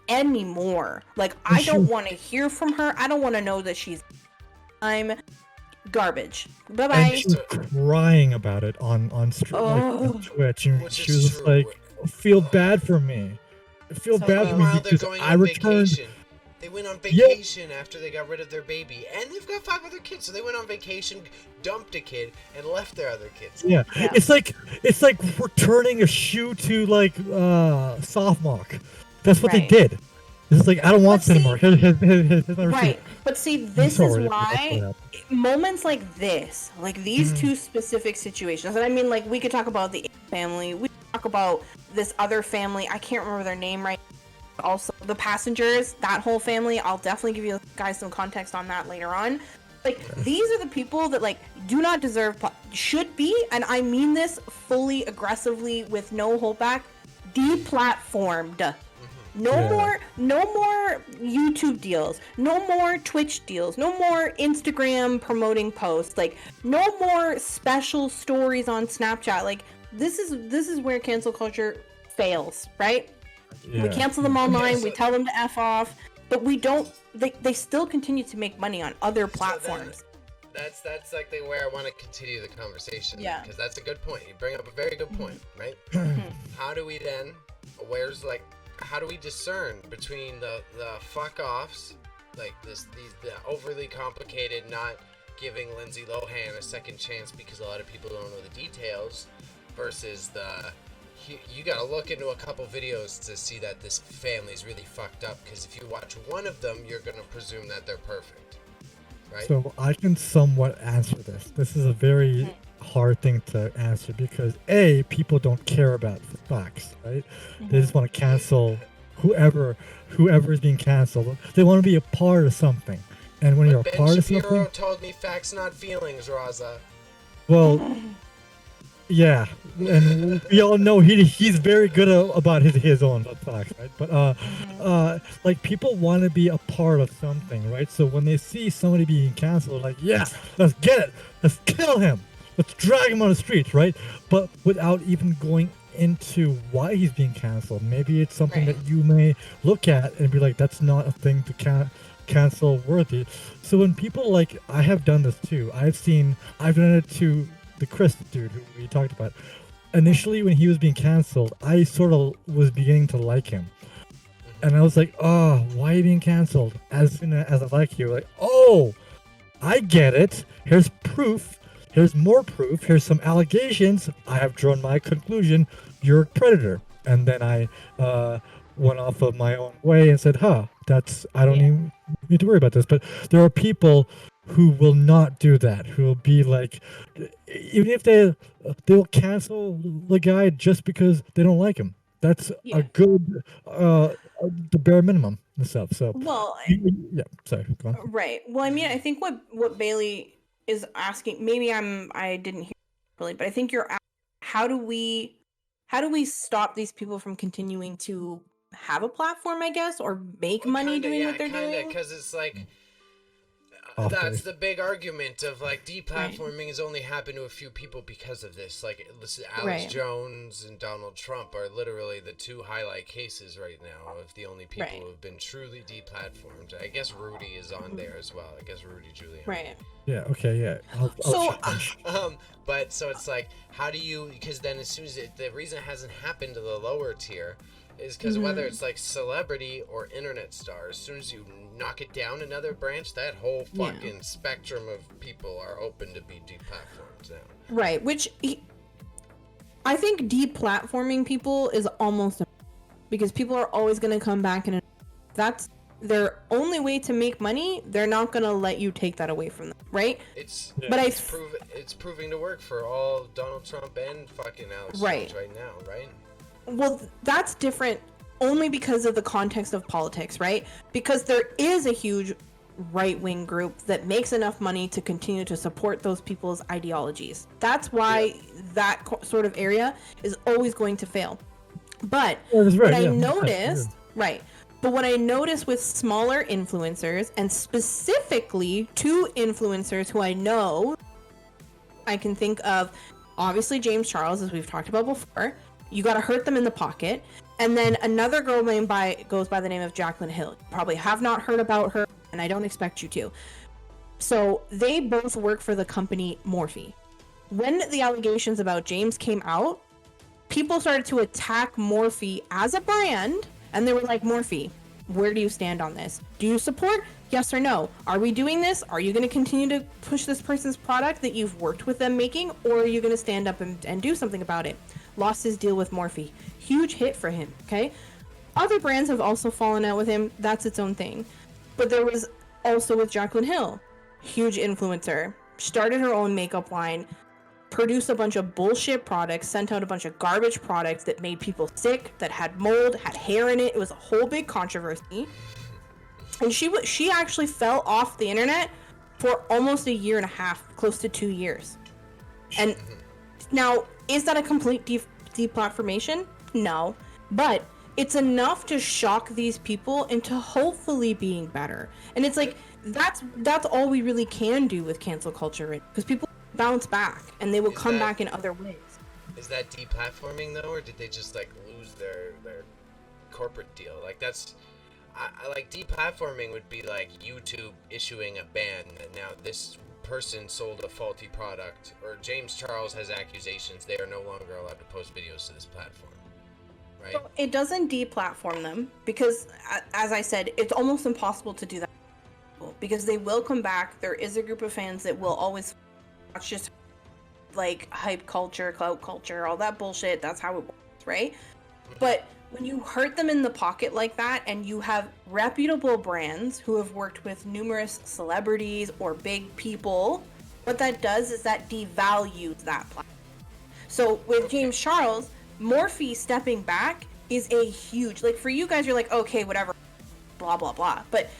anymore. Like, I don't want to hear from her. I don't want to know that I'm garbage. Bye-bye. And she was crying about it on Twitch, and she was just like, feel bad for me. Feel bad for me because I returned. Vacation. They went on vacation after they got rid of their baby, and they've got 5 other kids. So they went on vacation, dumped a kid, and left their other kids. Yeah. It's like returning a shoe to, like, soft mock. That's what they did. It's like, I don't want this anymore. Right. But see, this is why moments like this, like these two specific situations, and I mean, like, we could talk about the family, we could talk about this other family, I can't remember their name right now. Also, the passengers, that whole family, I'll definitely give you guys some context on that later on. Like, these are the people that, like, do not deserve, should be, and I mean this fully, aggressively, with no holdback, deplatformed. No more YouTube deals, no more Twitch deals, no more Instagram promoting posts, like, no more special stories on Snapchat. Like, this is where cancel culture fails, right? We cancel them online, we tell them to F off, but we don't, they still continue to make money on other platforms. So that's like where I want to continue the conversation. Yeah. Because that's a good point. You bring up a very good point, right? How do we then, how do we discern between the fuck offs, like the overly complicated, not giving Lindsay Lohan a second chance because a lot of people don't know the details, versus you gotta look into a couple videos to see that this family's really fucked up, because if you watch one of them, you're gonna presume that they're perfect, right? So I can somewhat answer this. This is a very hard thing to answer because people don't care about the facts, right? They just want to cancel whoever is being canceled. They want to be a part of something, and when you're a part of something, Ben Shapiro told me facts, not feelings, Raza. Well, yeah, and we all know he's very good about his own facts, right? But like, people want to be a part of something, right? So when they see somebody being canceled, like, yeah, let's get it, let's kill him, let's drag him on the streets, right? But without even going into why he's being canceled. Maybe it's something Right. that you may look at and be like, that's not a thing to cancel worthy. So when people like, I have done this too. I've done it to the Chris dude who we talked about. Initially, when he was being canceled, I sort of was beginning to like him. And I was like, oh, why are you being canceled? As soon as I like you, like, oh, I get it. Here's proof. Here's more proof. Here's some allegations. I have drawn my conclusion. You're a predator. And then I went off of my own way and said, I don't even need to worry about this. But there are people who will not do that, who will be like, even if they'll cancel the guy just because they don't like him. That's a good, the bare minimum and stuff. So, well, sorry, go on. Right. Well, I mean, I think what Bailey is asking, maybe I didn't hear really, but I think you're asking, how do we stop these people from continuing to have a platform, I guess, or make money doing what they're doing? Because it's like, that's the big argument of like deplatforming has only happened to a few people because of this. Like, Alex Jones and Donald Trump are literally the two highlight cases right now of the only people who have been truly deplatformed. I guess Rudy is on there as well. I guess Rudy Giuliani. Right. Yeah. Okay. Yeah. But so it's like, how do you? Because then as soon as the reason it hasn't happened to the lower tier is because whether it's like celebrity or internet stars, as soon as you knock it down another branch, that whole fucking spectrum of people are open to be deplatformed now. Right, which I think deplatforming people is almost because people are always going to come back and that's their only way to make money. They're not going to let you take that away from them, right? It's proving to work for all Donald Trump and fucking Alex Jones right now, right? Well, that's different only because of the context of politics, right? Because there is a huge right-wing group that makes enough money to continue to support those people's ideologies. That's why that sort of area is always going to fail. But what I noticed, but what I noticed with smaller influencers, and specifically two influencers who I know, I can think of, obviously James Charles, as we've talked about before. You got to hurt them in the pocket. And then another girl goes by the name of Jaclyn Hill. You probably have not heard about her, and I don't expect you to. So they both work for the company Morphe. When the allegations about James came out, people started to attack Morphe as a brand, and they were like, Morphe, where do you stand on this? Do you support? Yes or no? Are we doing this? Are you going to continue to push this person's product that you've worked with them making, or are you going to stand up and do something about it? Lost his deal with Morphe. Huge hit for him, okay? Other brands have also fallen out with him. That's its own thing. But there was also with Jaclyn Hill. Huge influencer. Started her own makeup line. Produced a bunch of bullshit products. Sent out a bunch of garbage products that made people sick. That had mold. Had hair in it. It was a whole big controversy. And she actually fell off the internet for almost a year and a half. Close to 2 years. And now, is that a complete deplatformation? No. But it's enough to shock these people into hopefully being better. And it's like, that's all we really can do with cancel culture, right? Because people bounce back and they will come back in other ways. Is that deplatforming though, or did they just like lose their corporate deal? Like that's, I like deplatforming would be like YouTube issuing a ban that now this person sold a faulty product, or James Charles has accusations, they are no longer allowed to post videos to this platform, right? So it doesn't deplatform them because, as I said, it's almost impossible to do that because they will come back. There is a group of fans that will always watch, just like hype culture, clout culture, all that bullshit. That's how it works, right? But when you hurt them in the pocket like that, and you have reputable brands who have worked with numerous celebrities or big people, what that does is that devalues that platform. So with James Charles, Morphe stepping back is a huge, like for you guys, you're like, okay, whatever, blah, blah, blah. But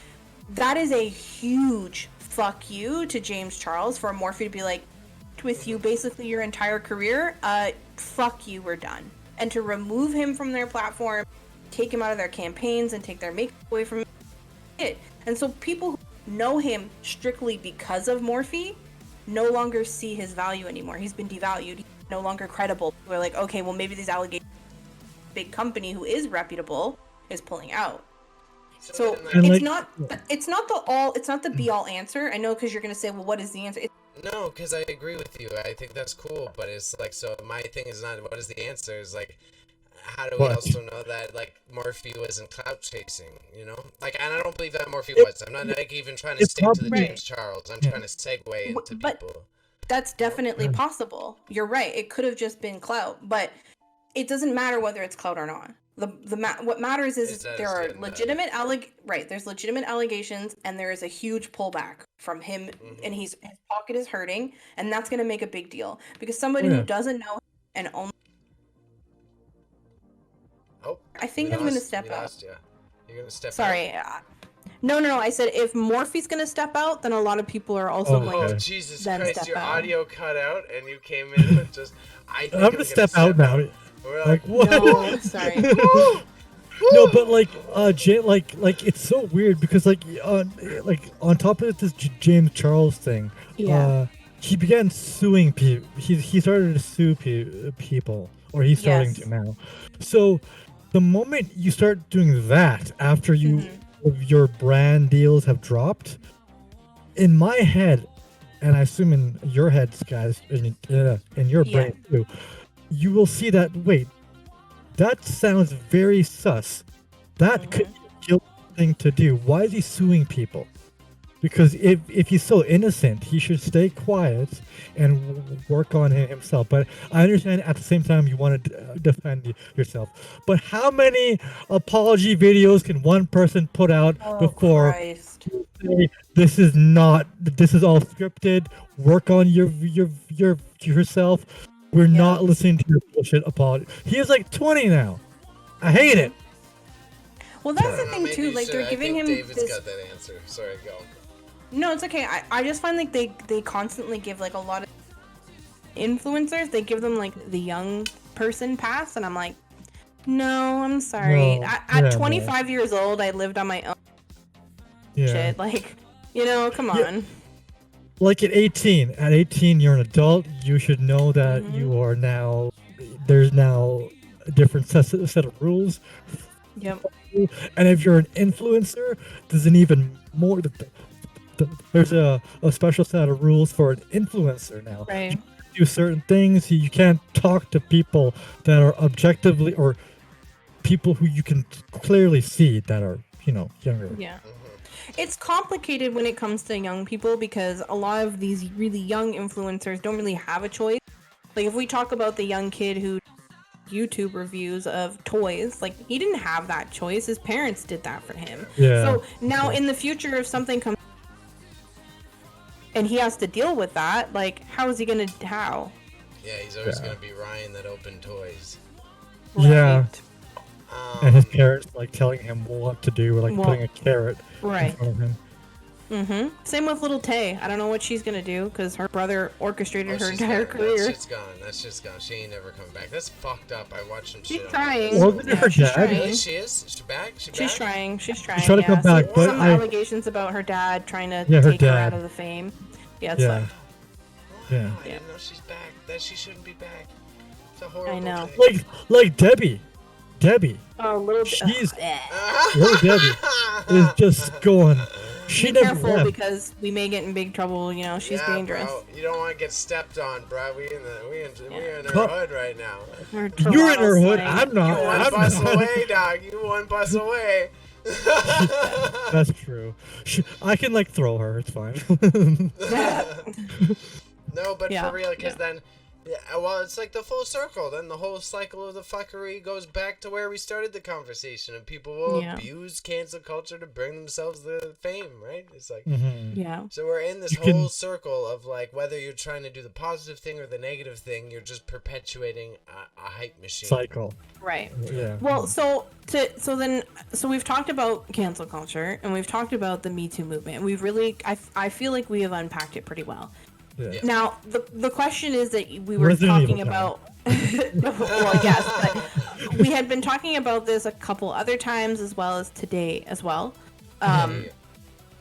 that is a huge fuck you to James Charles for Morphe to be like, with you basically your entire career, fuck you, we're done. And to remove him from their platform, take him out of their campaigns, and take their makeup away from it. And so people who know him strictly because of Morphe no longer see his value anymore. He's been devalued. He's no longer credible. We're like, okay, well maybe these allegations big company who is reputable is pulling out. So And it's not the be all answer. I know, because you're gonna say, well, what is the answer? No, because I agree with you. I think that's cool, but it's like, so my thing is not what is the answer, is like, how do we also know that, like, Morphe wasn't clout chasing, you know? Like, and I don't believe that Morphe was. I'm not, like, even trying to stick to the James Charles. I'm trying to segue into people. That's definitely possible. You're right. It could have just been clout, but it doesn't matter whether it's clout or not. What matters is there are legitimate there's legitimate allegations, and there is a huge pullback from him, and his pocket is hurting, and that's going to make a big deal, because somebody who doesn't know and only. I think I'm going to step out. You're going to step out? Sorry. No. I said if Morphe's going to step out, then a lot of people are also going to. Oh, Jesus Christ, your audio cut out, and you came in with just. I'm going to step out now. Like, what? No, sorry. No, but like, it's so weird because on top of this James Charles thing, he began suing people. He started to sue people, or he's starting to now. So, the moment you start doing that after your brand deals have dropped, in my head, and I assume in your heads, guys, in your brain too, you will see that, wait, that sounds very sus. That could be a guilty thing to do. Why is he suing people? Because if he's so innocent, he should stay quiet and work on it himself. But I understand at the same time you want to defend yourself. But how many apology videos can one person put out before say, this is all scripted, work on yourself. We're not listening to your bullshit apology. He is like 20 now. I hate it. Well, that's the thing too. Like, they're giving him. David's got that answer. Sorry, go. No, it's okay. I just find like they constantly give like a lot of influencers. They give them like the young person pass, and I'm like, no, I'm sorry. At 25 years old, I lived on my own shit. Like, come on. Like at 18, you're an adult. You should know that you are now. There's now a different set of rules. Yep. And if you're an influencer, there's an even more. There's a special set of rules for an influencer now. Right. You can't do certain things. You can't talk to people that are objectively, or people who you can clearly see that are, younger. Yeah. It's complicated when it comes to young people, because a lot of these really young influencers don't really have a choice. Like, if we talk about the young kid who YouTube reviews of toys, like, he didn't have that choice. His parents did that for him. Yeah. So now in the future, if something comes and he has to deal with that, like, how is he gonna how? Yeah, he's always gonna be Ryan that opened toys. Right. Yeah. And his parents like telling him what to do, or like putting a carrot in front of him. Same with little Tay. I don't know what she's gonna do, because her brother orchestrated her entire career. That's just gone. She ain't never coming back. That's fucked up. I watched some She's shit. trying. Wasn't it her dad? Really? She is? She's back? She's trying. She's trying to come back, but some allegations about her dad trying to take her out of the fame. Yeah, it's like. Yeah. I didn't know she's back. That she shouldn't be back. It's a horrible I know. thing. Like Debbie. Oh, little Debbie is just going. She Be never careful left. because we may get in big trouble. She's dangerous. Bro, you don't want to get stepped on, bro. We in her hood right now. You're in her hood. I'm not. You one bus away, dog. You one bus away. That's true. I can like throw her. It's fine. No, but for real, because then. Yeah, well, it's like the full circle. Then the whole cycle of the fuckery goes back to where we started the conversation, and people will abuse cancel culture to bring themselves the fame, right? It's like, So we're in this whole circle of like, whether you're trying to do the positive thing or the negative thing, you're just perpetuating a hype machine. Cycle. Right. Yeah. Well, so we've talked about cancel culture, and we've talked about the Me Too movement. We've really, I feel like we have unpacked it pretty well. Yeah. Now, the question is that we were talking about. Well, yes, but we had been talking about this a couple other times, as well as today as well.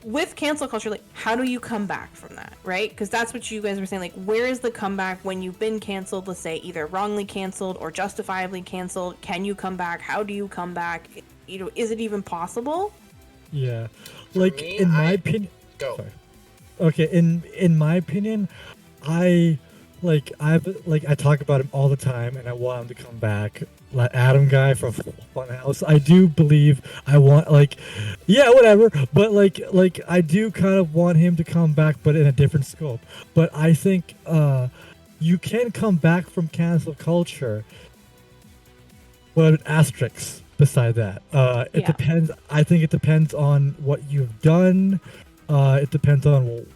with cancel culture, like, how do you come back from that, right? Because that's what you guys were saying. Like, where is the comeback when you've been canceled? Let's say either wrongly canceled or justifiably canceled. Can you come back? How do you come back? You know, is it even possible? Yeah, For like me, in my opinion. Go. Sorry. Okay, in my opinion, I I talk about him all the time, and I want him to come back. Like Adam guy from Funhouse, I do believe I want yeah, whatever. But I do kind of want him to come back, but in a different scope. But I think you can come back from cancel culture, but asterisks beside that. It depends. I think it depends on what you've done. It depends on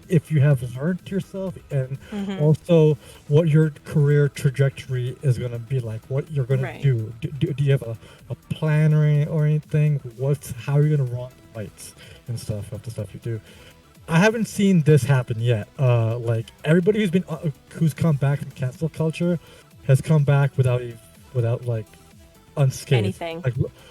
if you have learned yourself, and also what your career trajectory is going to be like, what you're going to do. Do you have a plan or anything? How are you going to run fights and stuff of the stuff you do? I haven't seen this happen yet. Everybody who's come back from cancel culture has come back without unscathed. Anything.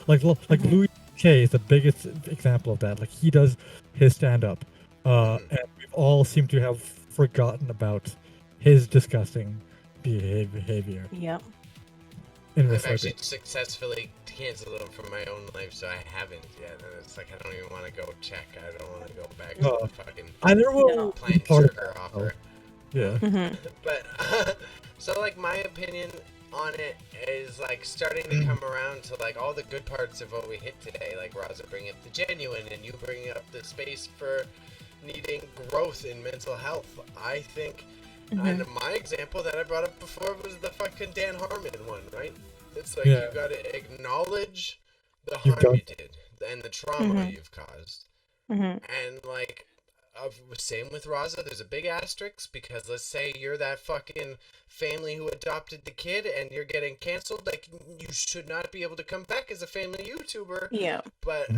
Louis K is the biggest example of that. Like, he does his stand-up, and we've all seemed to have forgotten about his disgusting behavior. Yep. I've actually successfully canceled him from my own life, so I haven't yet. And it's like, I don't even want to go check. I don't want to go back to the fucking I never will plant sugar offer. Yeah. But, so, like, my opinion on it is, like, starting to come around to, like, all the good parts of what we hit today. Like, Raza bringing up the genuine, and you bringing up the space for needing growth in mental health. I think, and my example that I brought up before was the fucking Dan Harmon one, right? It's like, you gotta acknowledge the harm you did and the trauma you've caused. And, like, same with Raza, there's a big asterisk, because let's say you're that fucking family who adopted the kid and you're getting canceled. Like, you should not be able to come back as a family YouTuber. Yeah. But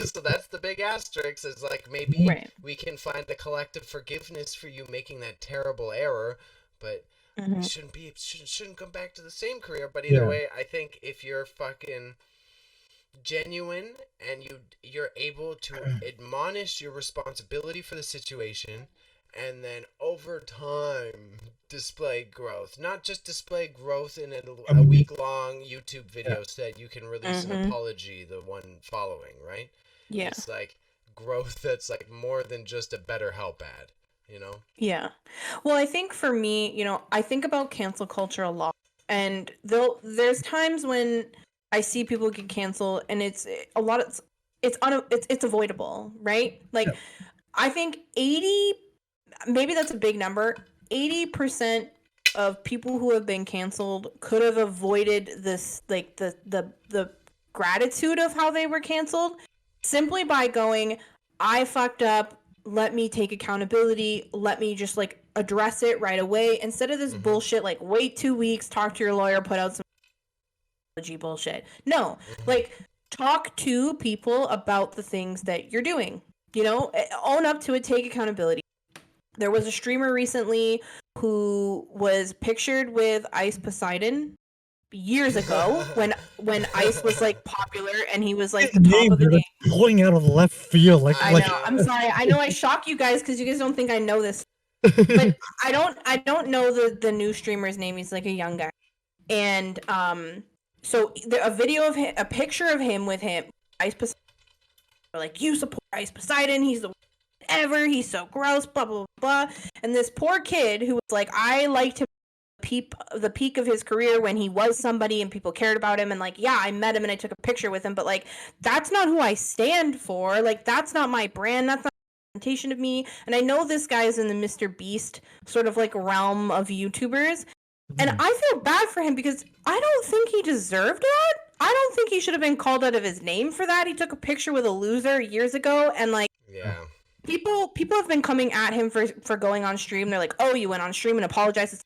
so that's the big asterisk, is like, maybe we can find a collective forgiveness for you making that terrible error, but you shouldn't come back to the same career. But either way, I think if you're fucking genuine and you're able to admonish your responsibility for the situation, and then over time display growth, not just display growth in a week-long YouTube video so that you can release an apology the one following, right? It's like growth that's like more than just a BetterHelp ad, you know? Yeah. Well, I think for me, you know, I think about cancel culture a lot, and there's times when I see people get canceled, and it's avoidable, right? Like, I think 80, maybe that's a big number, 80% of people who have been canceled could have avoided this, like, the gratitude of how they were canceled, simply by going, I fucked up, let me take accountability, let me just, like, address it right away, instead of this bullshit, like, wait 2 weeks, talk to your lawyer, put out some bullshit. No, like, talk to people about the things that you're doing, you know, own up to it, take accountability. There was a streamer recently who was pictured with Ice Poseidon years ago when Ice was, like, popular, and he was, like, the top of the game. Pulling out of left field, I know. I'm sorry. I know I shock you guys because you guys don't think I know this, but I don't know the new streamer's name. He's like a young guy, and so a video of him, a picture of him with Ice Poseidon. Like, you support Ice Poseidon, he's the worst ever, he's so gross, blah blah blah. And this poor kid who was like, I liked him the peak of his career when he was somebody and people cared about him, and, like, yeah, I met him and I took a picture with him, but, like, that's not who I stand for. Like, that's not my brand, that's not a representation of me. And I know this guy is in the Mr. Beast sort of, like, realm of YouTubers, and I feel bad for him because I don't think he deserved that. I don't think he should have been called out of his name for that. He took a picture with a loser years ago, and, like, people have been coming at him for going on stream. They're like, oh, you went on stream and apologized. It's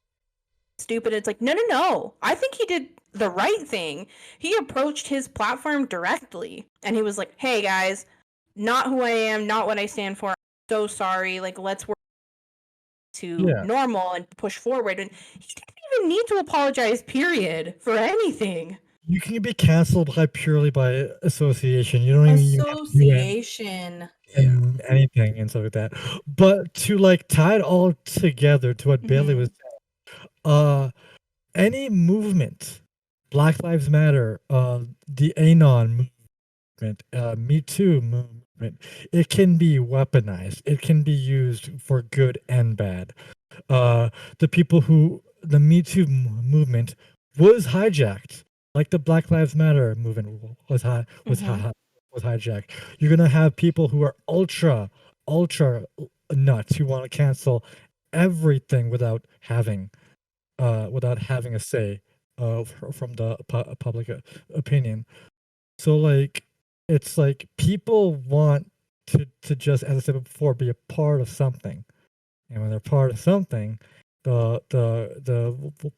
stupid. It's like, no. I think he did the right thing. He approached his platform directly, and he was like, hey, guys, not who I am, not what I stand for. I'm so sorry. Like, let's work to normal and push forward. And he didn't even need to apologize, period, for anything. you can be canceled purely by association. You don't even have to do Association. anything and stuff like that. But to like tie it all together to what Bailey was saying, any movement, Black Lives Matter, the Anon movement, Me Too movement, it can be weaponized. It can be used for good and bad. The people who the Me Too movement was hijacked, like the Black Lives Matter movement was hijacked. You're gonna have people who are ultra nuts who want to cancel everything without having a say from the public opinion. So like it's like people want to just, as I said before, be a part of something, and when they're part of something, the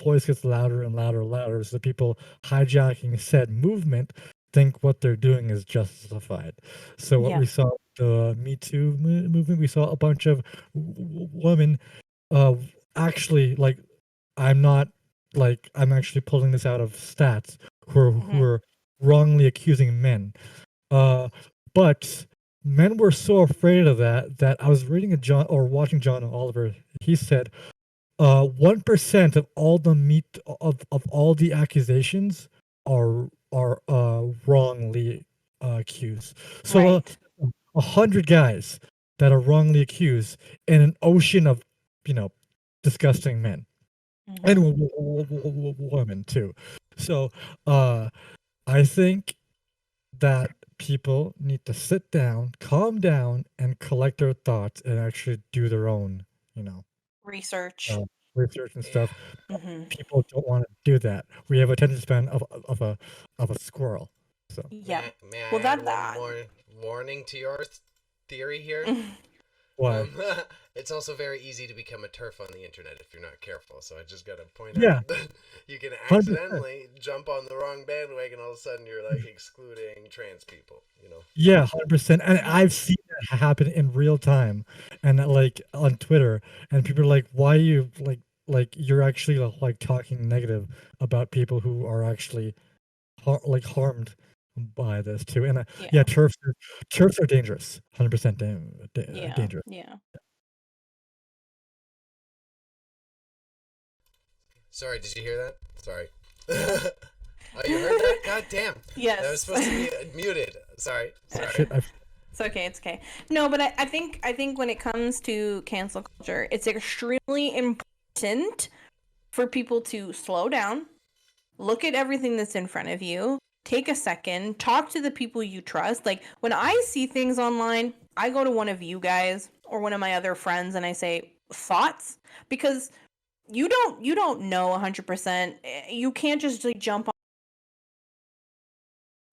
voice gets louder and louder and louder. So the people hijacking said movement think what they're doing is justified. So what Yeah. we saw the Me Too movement, we saw a bunch of women uh actually like I'm actually pulling this out of stats who are wrongly accusing men. But men were so afraid of that I was reading watching John Oliver. He said 1% of all the of all the accusations are wrongly accused. So Right. 100 guys that are wrongly accused in an ocean of, you know, disgusting men and women too. So I think that people need to sit down, calm down, and collect their thoughts and actually do their own, you know, Research. uh, research and stuff. Hmm. People don't want to do that. We have a attention span of a squirrel. So Yeah. May I Well, add that one more warning to your theory here? why? It's also very easy to become a turf on the internet if you're not careful. So I just gotta point Yeah, out that you can 100%. accidentally jump on the wrong bandwagon. All of a sudden, you're like excluding trans people. You know. Yeah, 100%. And I've seen it happen in real time, and like on Twitter, and people are like, "Why are you like you're actually like talking negative about people who are actually harmed by this too?" And yeah, Yeah. turfs are dangerous, 100% Yeah. dangerous. Yeah. Sorry, did you hear that? Sorry. Oh, you heard that? God damn. That was Yes. supposed to be muted. Sorry. Shit, It's okay. It's okay. No, but I think when it comes to cancel culture, it's extremely important for people to slow down, look at everything that's in front of you, take a second, talk to the people you trust. Like when I see things online, I go to one of you guys or one of my other friends and I say thoughts, because you don't know 100%. You can't just like jump on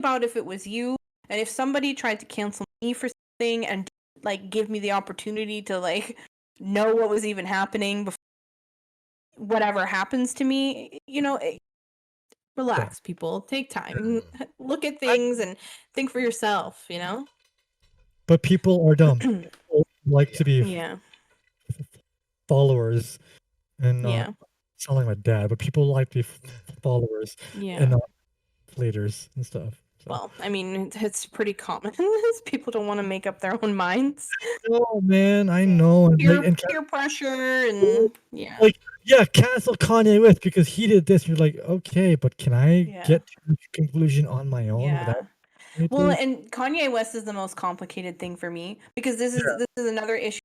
about if it was you, and if somebody tried to cancel me for something and like give me the opportunity to like know what was even happening before whatever happens to me, relax, people. Take time. Look at I, things and think for yourself. but people are dumb. People like Yeah. to be Yeah. followers and not Yeah. sound like my dad, but people like to be followers and Yeah. not leaders and stuff. So. Well, I mean, it's pretty common. People don't want to make up their own minds. Oh man, I Yeah. know, and like, Peer pressure and yeah. like, yeah, cancel Kanye West because he did this. You're like, okay, but can I Yeah. get to the conclusion on my own without Yeah. me, Well, please? and Kanye West is the most complicated thing for me because this is Yeah, this is another issue.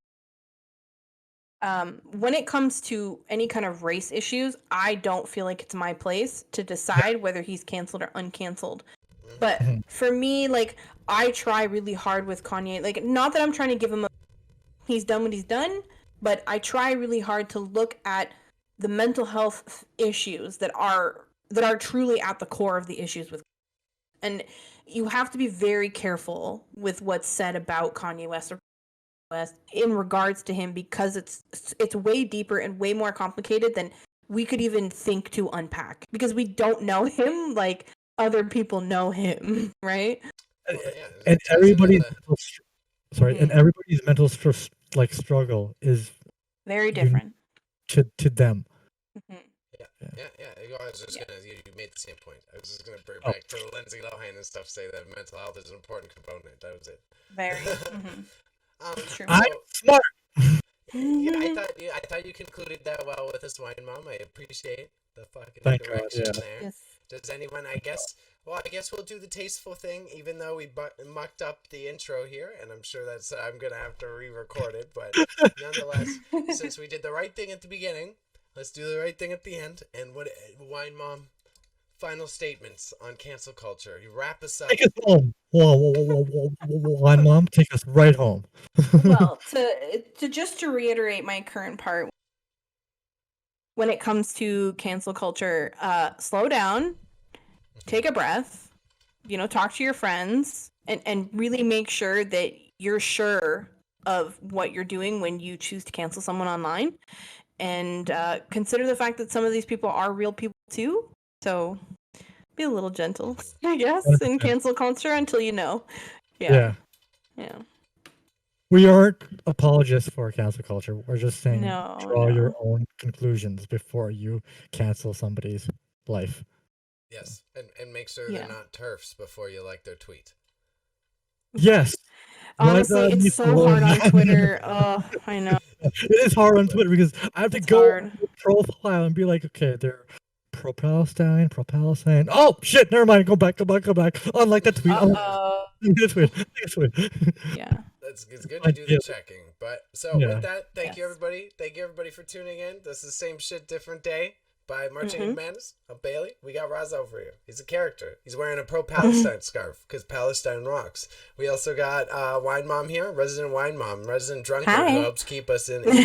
When it comes to any kind of race issues, I don't feel like it's my place to decide whether he's canceled or uncanceled. But mhm, for me, like I try really hard with Kanye. Like, not that I'm trying to give him he's done what he's done, but I try really hard to look at the mental health issues that are truly at the core of the issues with. And you have to be very careful with what's said about Kanye West or West in regards to him, because it's way deeper and way more complicated than we could even think to unpack, because we don't know him like other people know him, right? and, Well, yeah, and it ties into the. and Mm-hmm. everybody's mental struggle is Very unique different. to them. Mm-hmm. Yeah. Yeah. I was just gonna. You made the same point. I was just gonna bring Oh. back to Lindsay Lohan and stuff. Say that mental health is an important component. That was it. Very. True. I'm smart. I thought you concluded that well with this wine, Mom. I appreciate the fucking Thank God, direction yeah. there. Yes. Does anyone? I guess we'll do the tasteful thing, even though we mucked up the intro here, and I'm sure I'm gonna have to re-record it. But nonetheless, since we did the right thing at the beginning, let's do the right thing at the end. And wine, Mom? Final statements on cancel culture. You wrap us up. Take us home. Whoa, Mom, take us right home. Well, to reiterate my current part, when it comes to cancel culture, slow down, take a breath, talk to your friends, and really make sure that you're sure of what you're doing when you choose to cancel someone online, and consider the fact that some of these people are real people too. So be a little gentle, I guess, in cancel culture until you know. Yeah. We aren't apologists for cancel culture. We're just saying draw your own conclusions before you cancel somebody's life. Yes, and make sure they're not TERFs before you like their tweet. Yes. Honestly, it's so hard on Twitter. Oh, I know. It is hard on Twitter because I have to go to the profile and be like, okay, they're pro-Palestine. Oh, shit, never mind. Go back. Unlike that tweet. Yeah. It's good to do the checking. But with that, thank you everybody. Thank you everybody for tuning in. This is Same Shit, Different Day by Marching in Madness. I'm Bailey. We got Raza over here. He's a character. He's wearing a pro-Palestine scarf because Palestine rocks. We also got Wine Mom here, resident Wine Mom, resident drunkard who helps keep us in order.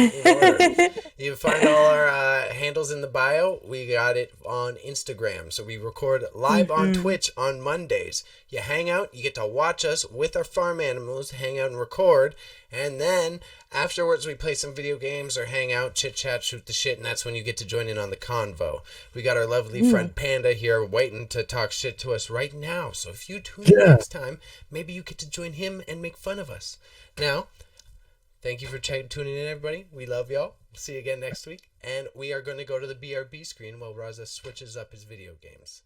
You can find all our handles in the bio. We got it on Instagram. So we record live on Twitch on Mondays. You hang out, you get to watch us with our farm animals, hang out and record, and then afterwards we play some video games or hang out, chit chat, shoot the shit, and that's when you get to join in on the convo. We got our lovely friend Panda here waiting to talk shit to us right now. So if you tune in next time, maybe you get to join him and make fun of us. Now, thank you for tuning in, everybody. We love y'all. See you again next week. And we are going to go to the BRB screen while Raza switches up his video games.